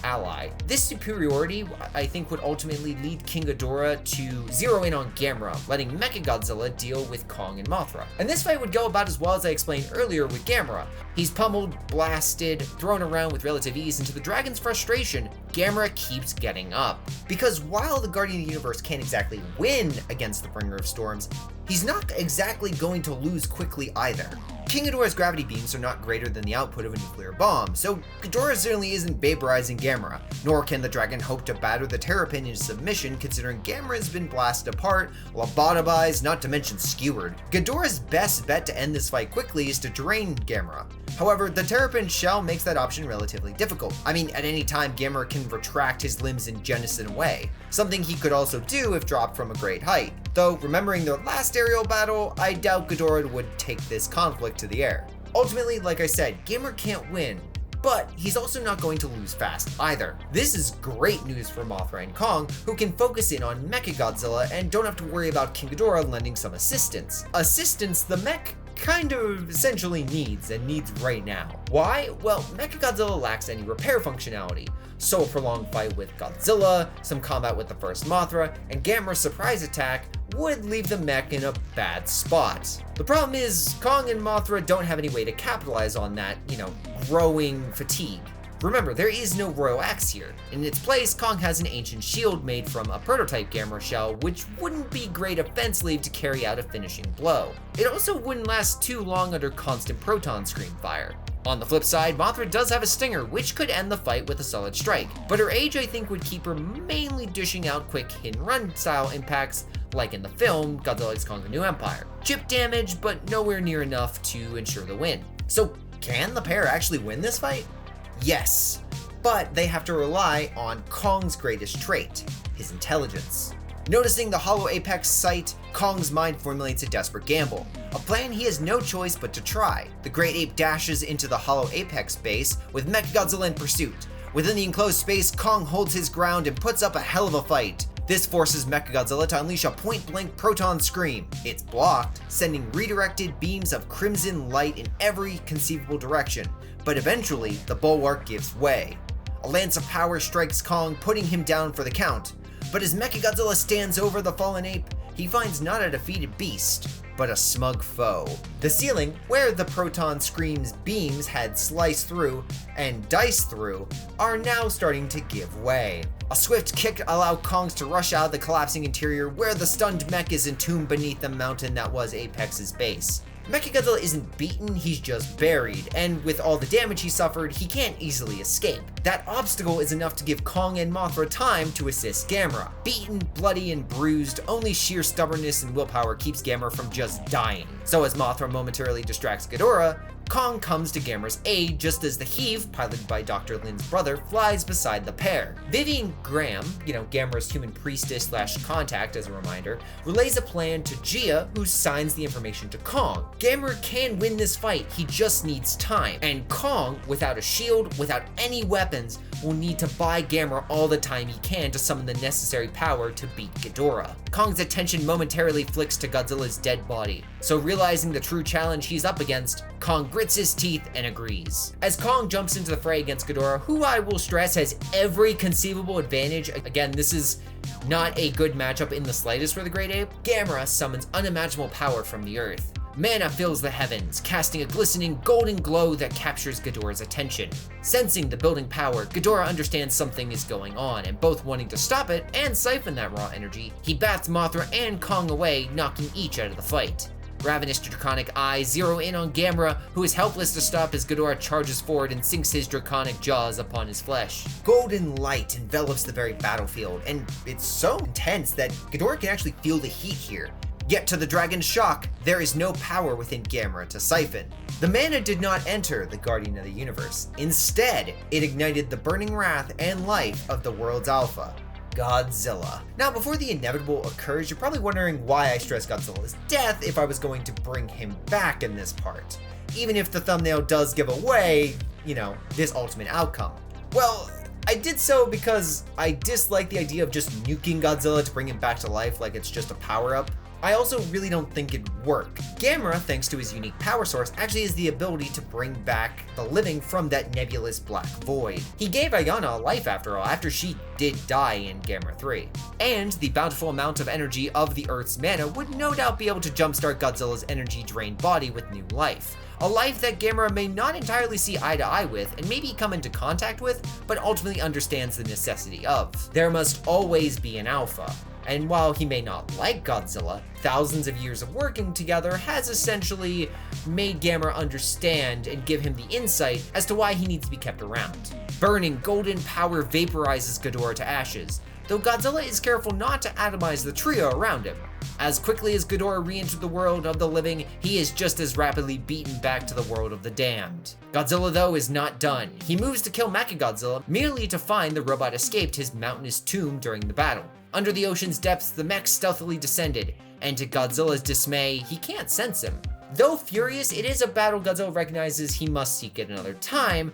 ally. This superiority, I think, would ultimately lead King Ghidorah to zero in on Gamera, letting Mechagodzilla deal with Kong and Mothra. And this fight would go about as well as I explained earlier with Gamera. He's pummeled, blasted, thrown around with relative ease, and to the dragon's frustration, Gamera keeps getting up. Because while the Guardian of the Universe can't exactly win against the Bringer of Storms, he's not exactly going to lose quickly either. King Ghidorah's gravity beams are not greater than the output of a nuclear bomb, so Ghidorah certainly isn't vaporizing Gamera, nor can the dragon hope to batter the Terrapin into submission considering Gamera has been blasted apart, lobotomized, not to mention skewered. Ghidorah's best bet to end this fight quickly is to drain Gamera. However, the Terrapin shell makes that option relatively difficult. I mean, at any time Gamera can retract his limbs and jettison away, something he could also do if dropped from a great height. Though, remembering their last aerial battle, I doubt Ghidorah would take this conflict to the air. Ultimately, like I said, Gamera can't win, but he's also not going to lose fast either. This is great news for Mothra and Kong, who can focus in on Mechagodzilla and don't have to worry about King Ghidorah lending some assistance. Assistance the mech kind of essentially needs right now. Why? Well, Mechagodzilla lacks any repair functionality, so a prolonged fight with Godzilla, some combat with the first Mothra, and Gamera's surprise attack would leave the mech in a bad spot. The problem is, Kong and Mothra don't have any way to capitalize on that, growing fatigue. Remember, there is no Royal Axe here. In its place, Kong has an ancient shield made from a prototype Gamera shell, which wouldn't be great offense leave to carry out a finishing blow. It also wouldn't last too long under constant proton screen fire. On the flip side, Mothra does have a stinger, which could end the fight with a solid strike, but her age I think would keep her mainly dishing out quick hit-and-run style impacts, like in the film Godzilla x Kong: The New Empire. Chip damage, but nowhere near enough to ensure the win. So can the pair actually win this fight? Yes, but they have to rely on Kong's greatest trait, his intelligence. Noticing the hollow apex sight, Kong's mind formulates a desperate gamble, a plan he has no choice but to try. The great ape dashes into the hollow apex base with Mechagodzilla in pursuit. Within the enclosed space, Kong holds his ground and puts up a hell of a fight. This forces Mechagodzilla to unleash a point-blank proton scream. It's blocked, sending redirected beams of crimson light in every conceivable direction, but eventually the bulwark gives way. A lance of power strikes Kong, putting him down for the count. But as Mechagodzilla stands over the fallen ape, he finds not a defeated beast, but a smug foe. The ceiling, where the proton scream's beams had sliced through and diced through, are now starting to give way. A swift kick allows Kongs to rush out of the collapsing interior where the stunned mech is entombed beneath the mountain that was Apex's base. Mechagodzilla isn't beaten, he's just buried, and with all the damage he suffered, he can't easily escape. That obstacle is enough to give Kong and Mothra time to assist Gamera. Beaten, bloody, and bruised, only sheer stubbornness and willpower keeps Gamera from just dying. So as Mothra momentarily distracts Ghidorah, Kong comes to Gamera's aid just as the Heave, piloted by Dr. Lin's brother, flies beside the pair. Vivian Graham, Gamera's human priestess / contact as a reminder, relays a plan to Gia, who signs the information to Kong. Gamera can win this fight, he just needs time. And Kong, without a shield, without any weapons, will need to buy Gamera all the time he can to summon the necessary power to beat Ghidorah. Kong's attention momentarily flicks to Godzilla's dead body, so realizing the true challenge he's up against, Kong grits his teeth and agrees. As Kong jumps into the fray against Ghidorah, who I will stress has every conceivable advantage, again this is not a good matchup in the slightest for the Great Ape, Gamera summons unimaginable power from the earth. Mana fills the heavens, casting a glistening golden glow that captures Ghidorah's attention. Sensing the building power, Ghidorah understands something is going on, and both wanting to stop it and siphon that raw energy, he bats Mothra and Kong away, knocking each out of the fight. Ravenous draconic eyes zero in on Gamera, who is helpless to stop as Ghidorah charges forward and sinks his draconic jaws upon his flesh. Golden light envelops the very battlefield, and it's so intense that Ghidorah can actually feel the heat here. Yet to the dragon's shock, there is no power within Gamera to siphon. The mana did not enter the Guardian of the Universe. Instead, it ignited the burning wrath and life of the world's alpha, Godzilla. Now, before the inevitable occurs, you're probably wondering why I stress Godzilla's death if I was going to bring him back in this part, even if the thumbnail does give away, this ultimate outcome. Well, I did so because I dislike the idea of just nuking Godzilla to bring him back to life like it's just a power-up. I also really don't think it'd work. Gamera, thanks to his unique power source, actually has the ability to bring back the living from that nebulous black void. He gave Ayana a life after all, after she did die in Gamera 3. And the bountiful amount of energy of the Earth's mana would no doubt be able to jumpstart Godzilla's energy-drained body with new life. A life that Gamera may not entirely see eye to eye with, and maybe come into contact with, but ultimately understands the necessity of. There must always be an alpha. And while he may not like Godzilla, thousands of years of working together has essentially made Gamera understand and give him the insight as to why he needs to be kept around. Burning golden power vaporizes Ghidorah to ashes, though Godzilla is careful not to atomize the trio around him. As quickly as Ghidorah re-entered the world of the living, he is just as rapidly beaten back to the world of the damned. Godzilla, though, is not done. He moves to kill Mechagodzilla, merely to find the robot escaped his mountainous tomb during the battle. Under the ocean's depths, the mech stealthily descended, and to Godzilla's dismay, he can't sense him. Though furious, it is a battle Godzilla recognizes he must seek at another time,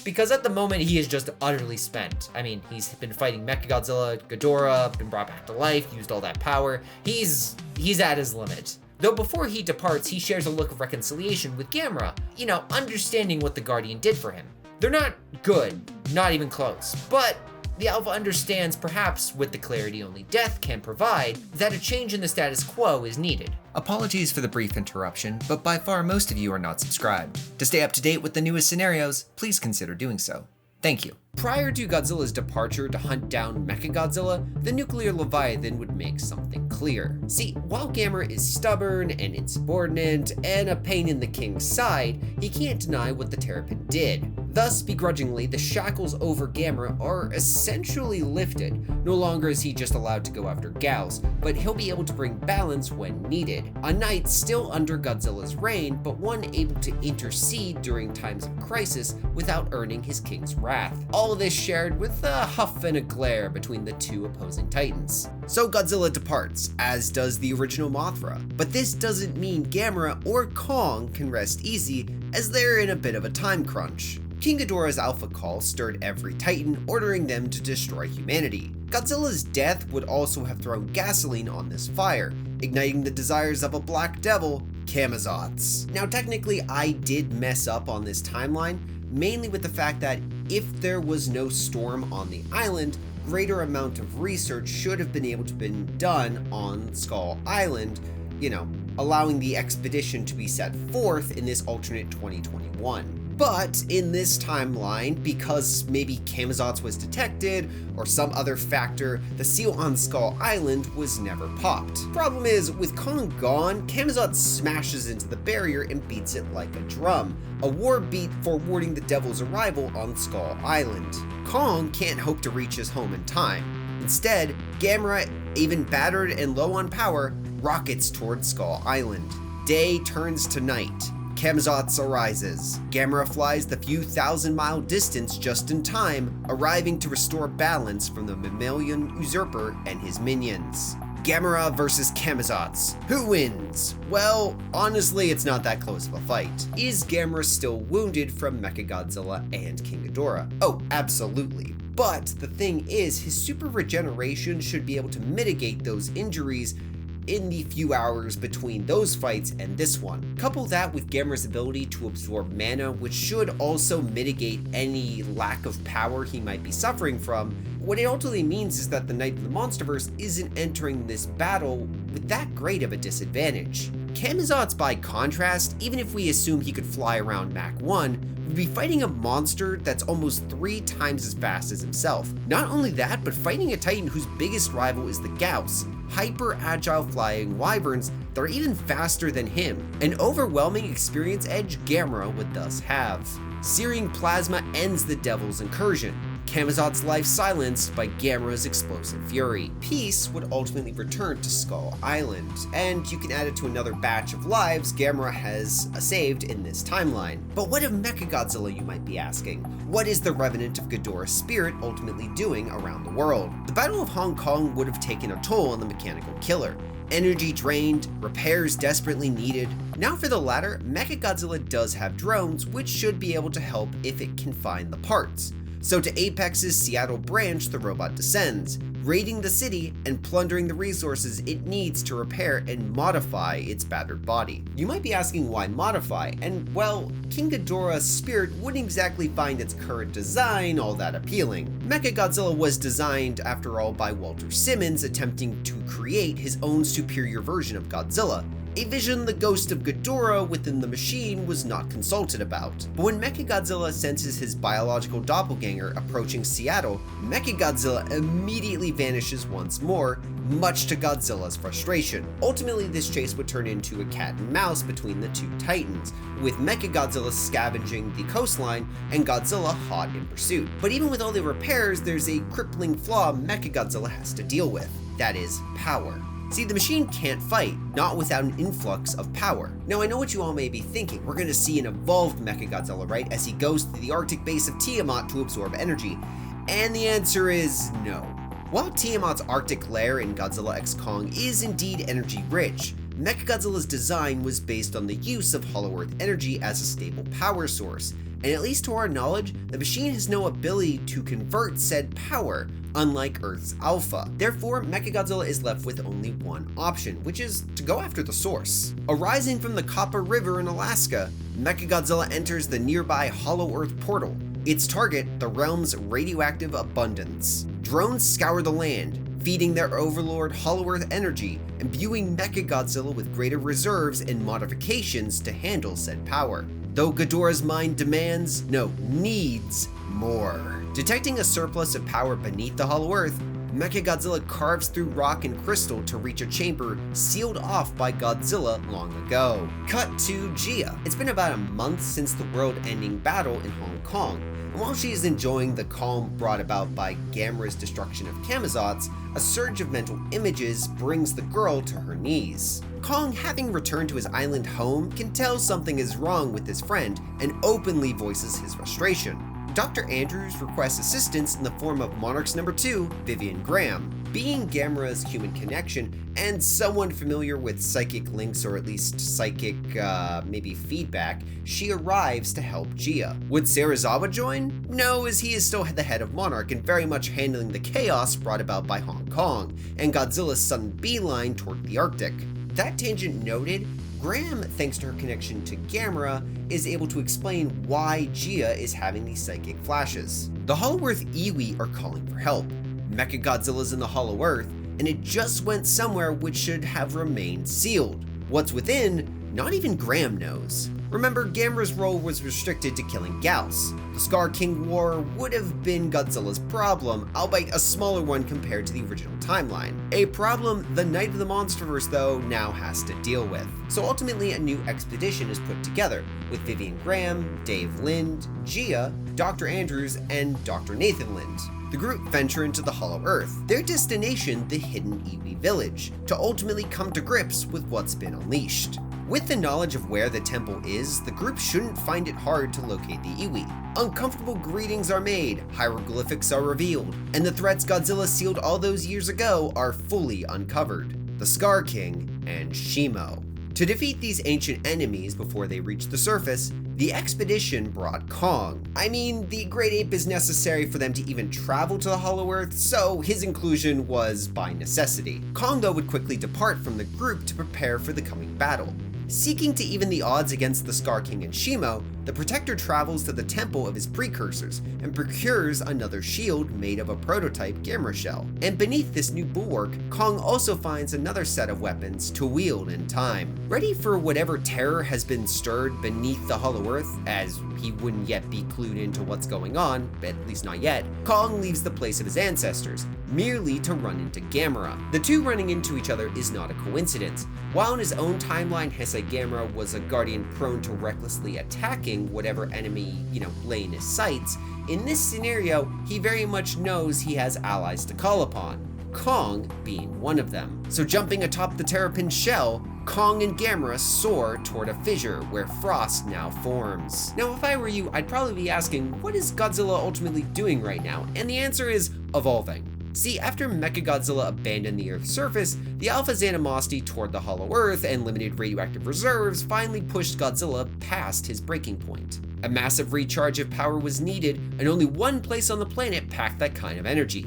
because at the moment he is just utterly spent. I mean, he's been fighting Mechagodzilla, Ghidorah, been brought back to life, used all that power. He's at his limit. Though before he departs, he shares a look of reconciliation with Gamera, understanding what the Guardian did for him. They're not good, not even close, but the Alpha understands, perhaps with the clarity only death can provide, that a change in the status quo is needed. Apologies for the brief interruption, but by far most of you are not subscribed. To stay up to date with the newest scenarios, please consider doing so. Thank you. Prior to Godzilla's departure to hunt down Mechagodzilla, the nuclear Leviathan would make something clear. See, while Gamera is stubborn and insubordinate and a pain in the king's side, he can't deny what the Terrapin did. Thus, begrudgingly, the shackles over Gamera are essentially lifted. No longer is he just allowed to go after Gauss, but he'll be able to bring balance when needed. A knight still under Godzilla's reign, but one able to intercede during times of crisis without earning his king's wrath. All of this shared with a huff and a glare between the two opposing titans. So Godzilla departs, as does the original Mothra. But this doesn't mean Gamera or Kong can rest easy, as they're in a bit of a time crunch. King Ghidorah's alpha call stirred every titan, ordering them to destroy humanity. Godzilla's death would also have thrown gasoline on this fire, igniting the desires of a black devil, Camazotz. Now technically I did mess up on this timeline, mainly with the fact that if there was no storm on the island, greater amount of research should have been able to been done on Skull Island, allowing the expedition to be set forth in this alternate 2021. But in this timeline, because maybe Camazotz was detected or some other factor, the seal on Skull Island was never popped. Problem is, with Kong gone, Camazotz smashes into the barrier and beats it like a drum, a war beat forwarding the devil's arrival on Skull Island. Kong can't hope to reach his home in time. Instead, Gamera, even battered and low on power, rockets towards Skull Island. Day turns to night. Camazotz arises. Gamera flies the few thousand-mile distance just in time, arriving to restore balance from the mammalian usurper and his minions. Gamera versus Camazotz. Who wins? Well, honestly, it's not that close of a fight. Is Gamera still wounded from Mechagodzilla and King Ghidorah? Oh, absolutely. But the thing is, his super regeneration should be able to mitigate those injuries in the few hours between those fights and this one. Couple that with Gamera's ability to absorb mana, which should also mitigate any lack of power he might be suffering from. What it ultimately means is that the Knight of the MonsterVerse isn't entering this battle with that great of a disadvantage. Camazotz, by contrast, even if we assume he could fly around Mach 1, would be fighting a monster that's almost 3 times as fast as himself. Not only that, but fighting a titan whose biggest rival is the Gauss, hyper-agile flying wyverns that are even faster than him. An overwhelming experience edge Gamera would thus have. Searing Plasma ends the Devil's incursion. Camazot's life silenced by Gamera's explosive fury. Peace would ultimately return to Skull Island, and you can add it to another batch of lives Gamera has saved in this timeline. But what of Mechagodzilla, you might be asking? What is the Revenant of Ghidorah's spirit ultimately doing around the world? The Battle of Hong Kong would have taken a toll on the mechanical killer. Energy drained, repairs desperately needed. Now for the latter, Mechagodzilla does have drones, which should be able to help if it can find the parts. So to Apex's Seattle branch, the robot descends, raiding the city and plundering the resources it needs to repair and modify its battered body. You might be asking why modify, and well, King Ghidorah's spirit wouldn't exactly find its current design all that appealing. Mechagodzilla was designed, after all, by Walter Simmons attempting to create his own superior version of Godzilla, a vision the ghost of Ghidorah within the machine was not consulted about. But when Mechagodzilla senses his biological doppelganger approaching Seattle, Mechagodzilla immediately vanishes once more, much to Godzilla's frustration. Ultimately, this chase would turn into a cat and mouse between the two titans, with Mechagodzilla scavenging the coastline and Godzilla hot in pursuit. But even with all the repairs, there's a crippling flaw Mechagodzilla has to deal with. That is power. See, the machine can't fight, not without an influx of power. Now I know what you all may be thinking, we're gonna see an evolved Mechagodzilla, right, as he goes to the Arctic base of Tiamat to absorb energy. And the answer is no. While Tiamat's Arctic lair in Godzilla x Kong is indeed energy rich, Mechagodzilla's design was based on the use of Hollow Earth energy as a stable power source, and at least to our knowledge, the machine has no ability to convert said power, unlike Earth's Alpha. Therefore, Mechagodzilla is left with only one option, which is to go after the source. Arising from the Kappa River in Alaska, Mechagodzilla enters the nearby Hollow Earth portal. Its target, the realm's radioactive abundance. Drones scour the land, feeding their overlord Hollow Earth energy, imbuing Mechagodzilla with greater reserves and modifications to handle said power. Though Ghidorah's mind needs more. Detecting a surplus of power beneath the Hollow Earth, Mechagodzilla carves through rock and crystal to reach a chamber sealed off by Godzilla long ago. Cut to Gia. It's been about a month since the world-ending battle in Hong Kong, and while she is enjoying the calm brought about by Gamera's destruction of Camazotz, a surge of mental images brings the girl to her knees. Kong, having returned to his island home, can tell something is wrong with his friend and openly voices his frustration. Dr. Andrews requests assistance in the form of Monarch's number 2, Vivian Graham. Being Gamera's human connection and someone familiar with psychic links, or at least psychic, maybe feedback, she arrives to help Gia. Would Serizawa join? No, as he is still the head of Monarch and very much handling the chaos brought about by Hong Kong, and Godzilla's sudden beeline toward the Arctic. That tangent noted, Graham, thanks to her connection to Gamera, is able to explain why Gia is having these psychic flashes. The Hollow Earth Iwi are calling for help. Mechagodzilla's in the Hollow Earth, and it just went somewhere which should have remained sealed. What's within, not even Graham knows. Remember, Gamera's role was restricted to killing Gauss. The Scar King War would have been Godzilla's problem, albeit a smaller one compared to the original timeline. A problem the Knight of the Monsterverse, though, now has to deal with. So ultimately, a new expedition is put together, with Vivian Graham, Dave Lind, Gia, Dr. Andrews, and Dr. Nathan Lind. The group venture into the Hollow Earth, their destination the hidden Iwi village, to ultimately come to grips with what's been unleashed. With the knowledge of where the temple is, the group shouldn't find it hard to locate the Iwi. Uncomfortable greetings are made, hieroglyphics are revealed, and the threats Godzilla sealed all those years ago are fully uncovered. The Scar King and Shimo. To defeat these ancient enemies before they reach the surface, the expedition brought Kong. I mean, the Great Ape is necessary for them to even travel to the Hollow Earth, so his inclusion was by necessity. Kong, though, would quickly depart from the group to prepare for the coming battle. Seeking to even the odds against the Scar King and Shimo, the Protector travels to the temple of his precursors and procures another shield made of a prototype Gamera shell. And beneath this new bulwark, Kong also finds another set of weapons to wield in time. Ready for whatever terror has been stirred beneath the Hollow Earth, as he wouldn't yet be clued into what's going on, at least not yet, Kong leaves the place of his ancestors, merely to run into Gamera. The two running into each other is not a coincidence. While in his own timeline Heisei Gamera was a guardian prone to recklessly attacking, attacking whatever enemy, lay in his sights, in this scenario, he very much knows he has allies to call upon, Kong being one of them. So jumping atop the terrapin's shell, Kong and Gamera soar toward a fissure where frost now forms. Now, if I were you, I'd probably be asking, what is Godzilla ultimately doing right now? And the answer is evolving. See, after Mechagodzilla abandoned the Earth's surface, the Alpha's animosity toward the Hollow Earth and limited radioactive reserves finally pushed Godzilla past his breaking point. A massive recharge of power was needed, and only one place on the planet packed that kind of energy: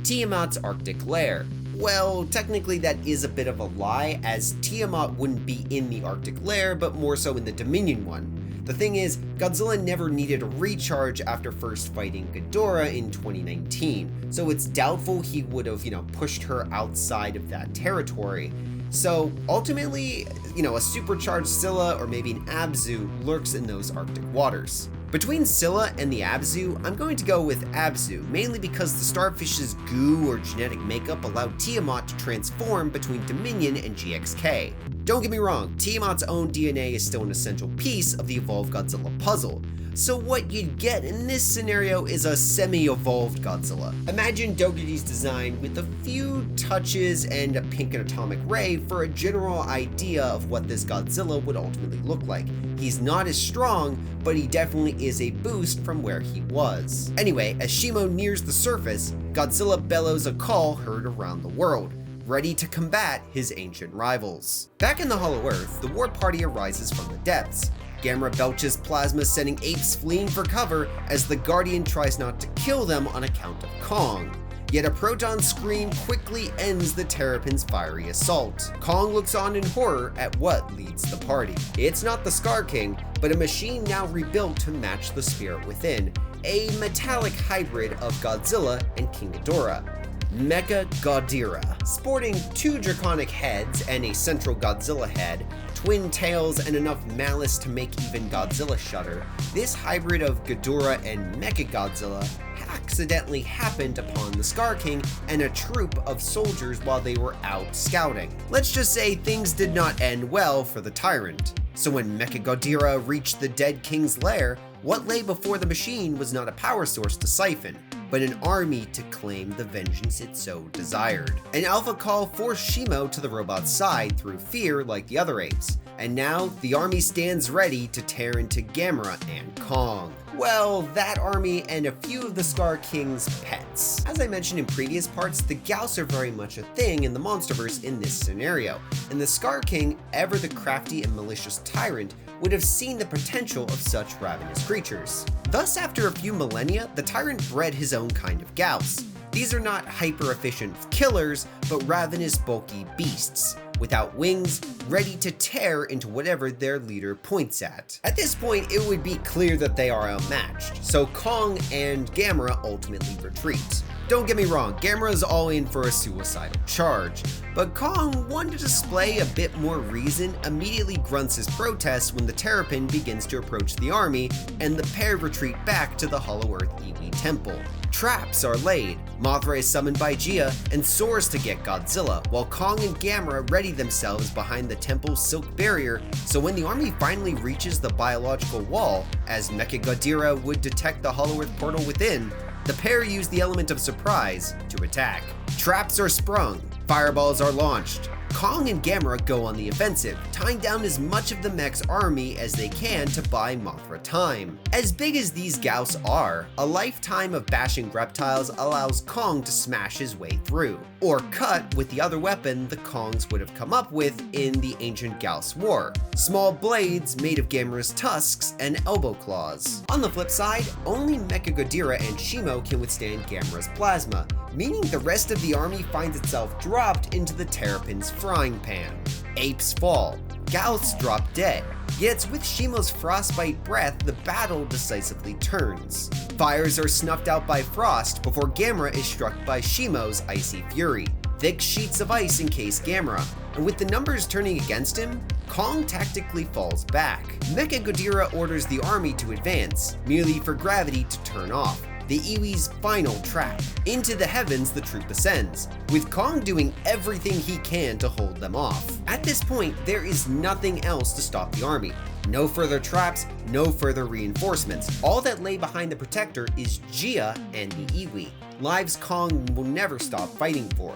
Tiamat's Arctic lair. Well, technically that is a bit of a lie, as Tiamat wouldn't be in the Arctic lair, but more so in the Dominion one. The thing is, Godzilla never needed a recharge after first fighting Ghidorah in 2019, so it's doubtful he would have, pushed her outside of that territory. So ultimately, a supercharged Scylla or maybe an Abzu lurks in those Arctic waters. Between Scylla and the Abzu, I'm going to go with Abzu, mainly because the starfish's goo or genetic makeup allowed Tiamat to transform between Dominion and GXK. Don't get me wrong, Tiamat's own DNA is still an essential piece of the evolved Godzilla puzzle, so what you'd get in this scenario is a semi-evolved Godzilla. Imagine Dougherty's design with a few touches and a pink and atomic ray for a general idea of what this Godzilla would ultimately look like. He's not as strong, but he definitely is a boost from where he was. Anyway, as Shimo nears the surface, Godzilla bellows a call heard around the world, ready to combat his ancient rivals. Back in the Hollow Earth, the war party arises from the depths. Gamera belches plasma, sending apes fleeing for cover as the Guardian tries not to kill them on account of Kong. Yet a proton scream quickly ends the Terrapin's fiery assault. Kong looks on in horror at what leads the party. It's not the Scar King, but a machine now rebuilt to match the spirit within, a metallic hybrid of Godzilla and King Ghidorah, Mechagodzilla. Sporting two draconic heads and a central Godzilla head, twin tails, and enough malice to make even Godzilla shudder, this hybrid of Ghidorah and Mechagodzilla accidentally happened upon the Scar King and a troop of soldiers while they were out scouting. Let's just say things did not end well for the tyrant. So when Mechagodzilla reached the dead king's lair, what lay before the machine was not a power source to siphon, but an army to claim the vengeance it so desired. An alpha call forced Shimo to the robot's side through fear like the other apes, and now the army stands ready to tear into Gamera and Kong. Well, that army and a few of the Scar King's pets. As I mentioned in previous parts, the Gauss are very much a thing in the MonsterVerse in this scenario, and the Scar King, ever the crafty and malicious tyrant, would have seen the potential of such ravenous creatures. Thus, after a few millennia, the tyrant bred his own kind of Gauss. These are not hyper-efficient killers, but ravenous, bulky beasts, without wings, ready to tear into whatever their leader points at. At this point, it would be clear that they are outmatched, so Kong and Gamera ultimately retreat. Don't get me wrong, Gamera is all in for a suicidal charge, but Kong, wanting to display a bit more reason, immediately grunts his protest when the Terrapin begins to approach the army, and the pair retreat back to the Hollow Earth Iwi Temple. Traps are laid, Mothra is summoned by Gia and soars to get Godzilla, while Kong and Gamera ready themselves behind the temple's silk barrier, so when the army finally reaches the biological wall, as Mechagodzilla would detect the Hollow Earth portal within, the pair use the element of surprise to attack. Traps are sprung, fireballs are launched. Kong and Gamera go on the offensive, tying down as much of the mech's army as they can to buy Mothra time. As big as these Gauss are, a lifetime of bashing reptiles allows Kong to smash his way through, or cut with the other weapon the Kongs would have come up with in the ancient Gauss War: small blades made of Gamera's tusks and elbow claws. On the flip side, only Mechagodzilla and Shimo can withstand Gamera's plasma, meaning the rest of the army finds itself dropped into the Terrapin's frying pan. Apes fall, Gauss drop dead, yet it's with Shimo's frostbite breath the battle decisively turns. Fires are snuffed out by frost before Gamera is struck by Shimo's icy fury. Thick sheets of ice encase Gamera, and with the numbers turning against him, Kong tactically falls back. Mechagodzilla orders the army to advance, merely for gravity to turn off, the Iwi's final trap. Into the heavens the troop ascends, with Kong doing everything he can to hold them off. At this point, there is nothing else to stop the army. No further traps, no further reinforcements. All that lay behind the Protector is Gia and the Iwi, lives Kong will never stop fighting for.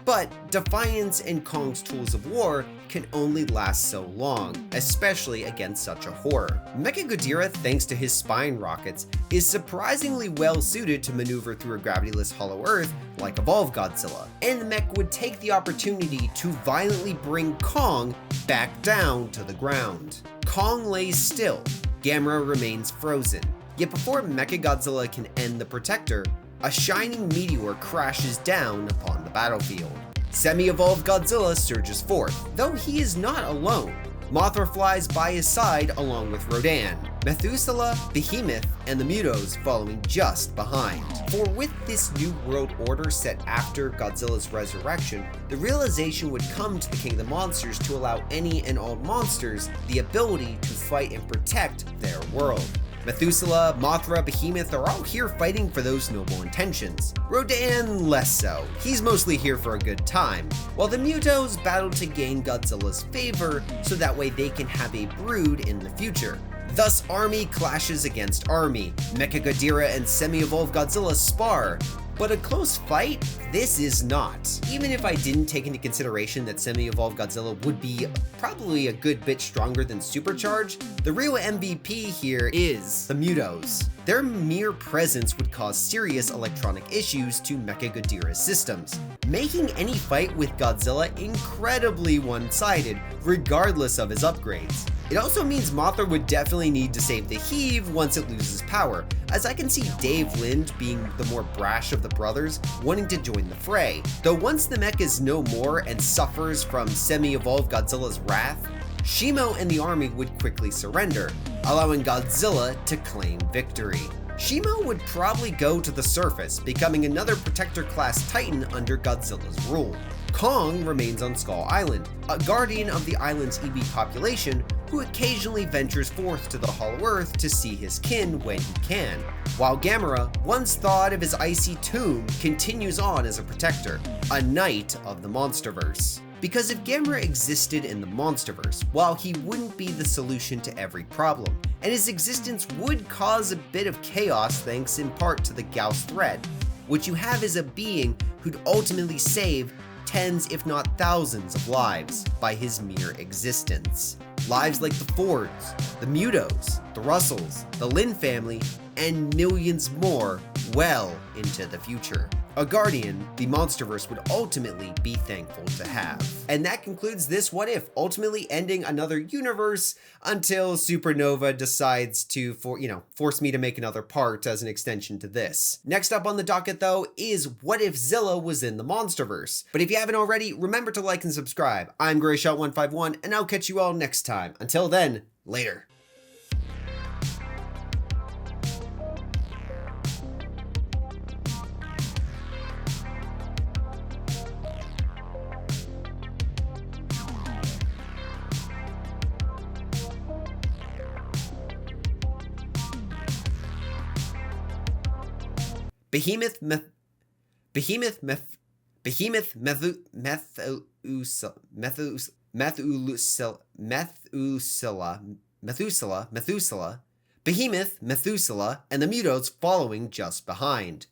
But Defiance and Kong's tools of war can only last so long, especially against such a horror. Mechagodzilla, thanks to his spine rockets, is surprisingly well suited to maneuver through a gravityless hollow earth like Evolved Godzilla, and the mech would take the opportunity to violently bring Kong back down to the ground. Kong lays still, Gamera remains frozen, yet before Mechagodzilla can end the Protector, a shining meteor crashes down upon the battlefield. Semi-evolved Godzilla surges forth, though he is not alone. Mothra flies by his side along with Rodan, Methuselah, Behemoth, and the Mutos following just behind. For with this new world order set after Godzilla's resurrection, the realization would come to the King of the Monsters to allow any and all monsters the ability to fight and protect their world. Methuselah, Mothra, Behemoth are all here fighting for those noble intentions. Rodan less so, he's mostly here for a good time, while the Mutos battle to gain Godzilla's favor so that way they can have a brood in the future. Thus army clashes against army, Mechagodzilla and semi-evolved Godzilla spar, but a close fight, this is not. Even if I didn't take into consideration that semi-evolved Godzilla would be probably a good bit stronger than Supercharge, the real MVP here is the Mutos. Their mere presence would cause serious electronic issues to Mechagodzilla's systems, making any fight with Godzilla incredibly one-sided, regardless of his upgrades. It also means Mothra would definitely need to save the Heave once it loses power, as I can see Dave Lind, being the more brash of the brothers, wanting to join the fray. Though once the mech is no more and suffers from semi-evolved Godzilla's wrath, Shimo and the army would quickly surrender, allowing Godzilla to claim victory. Shimo would probably go to the surface, becoming another Protector-class Titan under Godzilla's rule. Kong remains on Skull Island, a guardian of the island's Iwi population who occasionally ventures forth to the Hollow Earth to see his kin when he can, while Gamera, once thawed of his icy tomb, continues on as a Protector, a knight of the MonsterVerse. Because if Gamera existed in the MonsterVerse, while he wouldn't be the solution to every problem, and his existence would cause a bit of chaos thanks in part to the Gauss thread, what you have is a being who'd ultimately save tens if not thousands of lives by his mere existence. Lives like the Fords, the Mutos, the Russells, the Lin family, and millions more well into the future. A guardian the MonsterVerse would ultimately be thankful to have. And that concludes this What If, ultimately ending another universe until Supernova decides to force me to make another part as an extension to this. Next up on the docket though is what if Zilla was in the MonsterVerse? But if you haven't already, remember to like and subscribe. I'm GrayShot151 and I'll catch you all next time. Until then, later. Behemoth Methuselah, and the Mutos following just behind.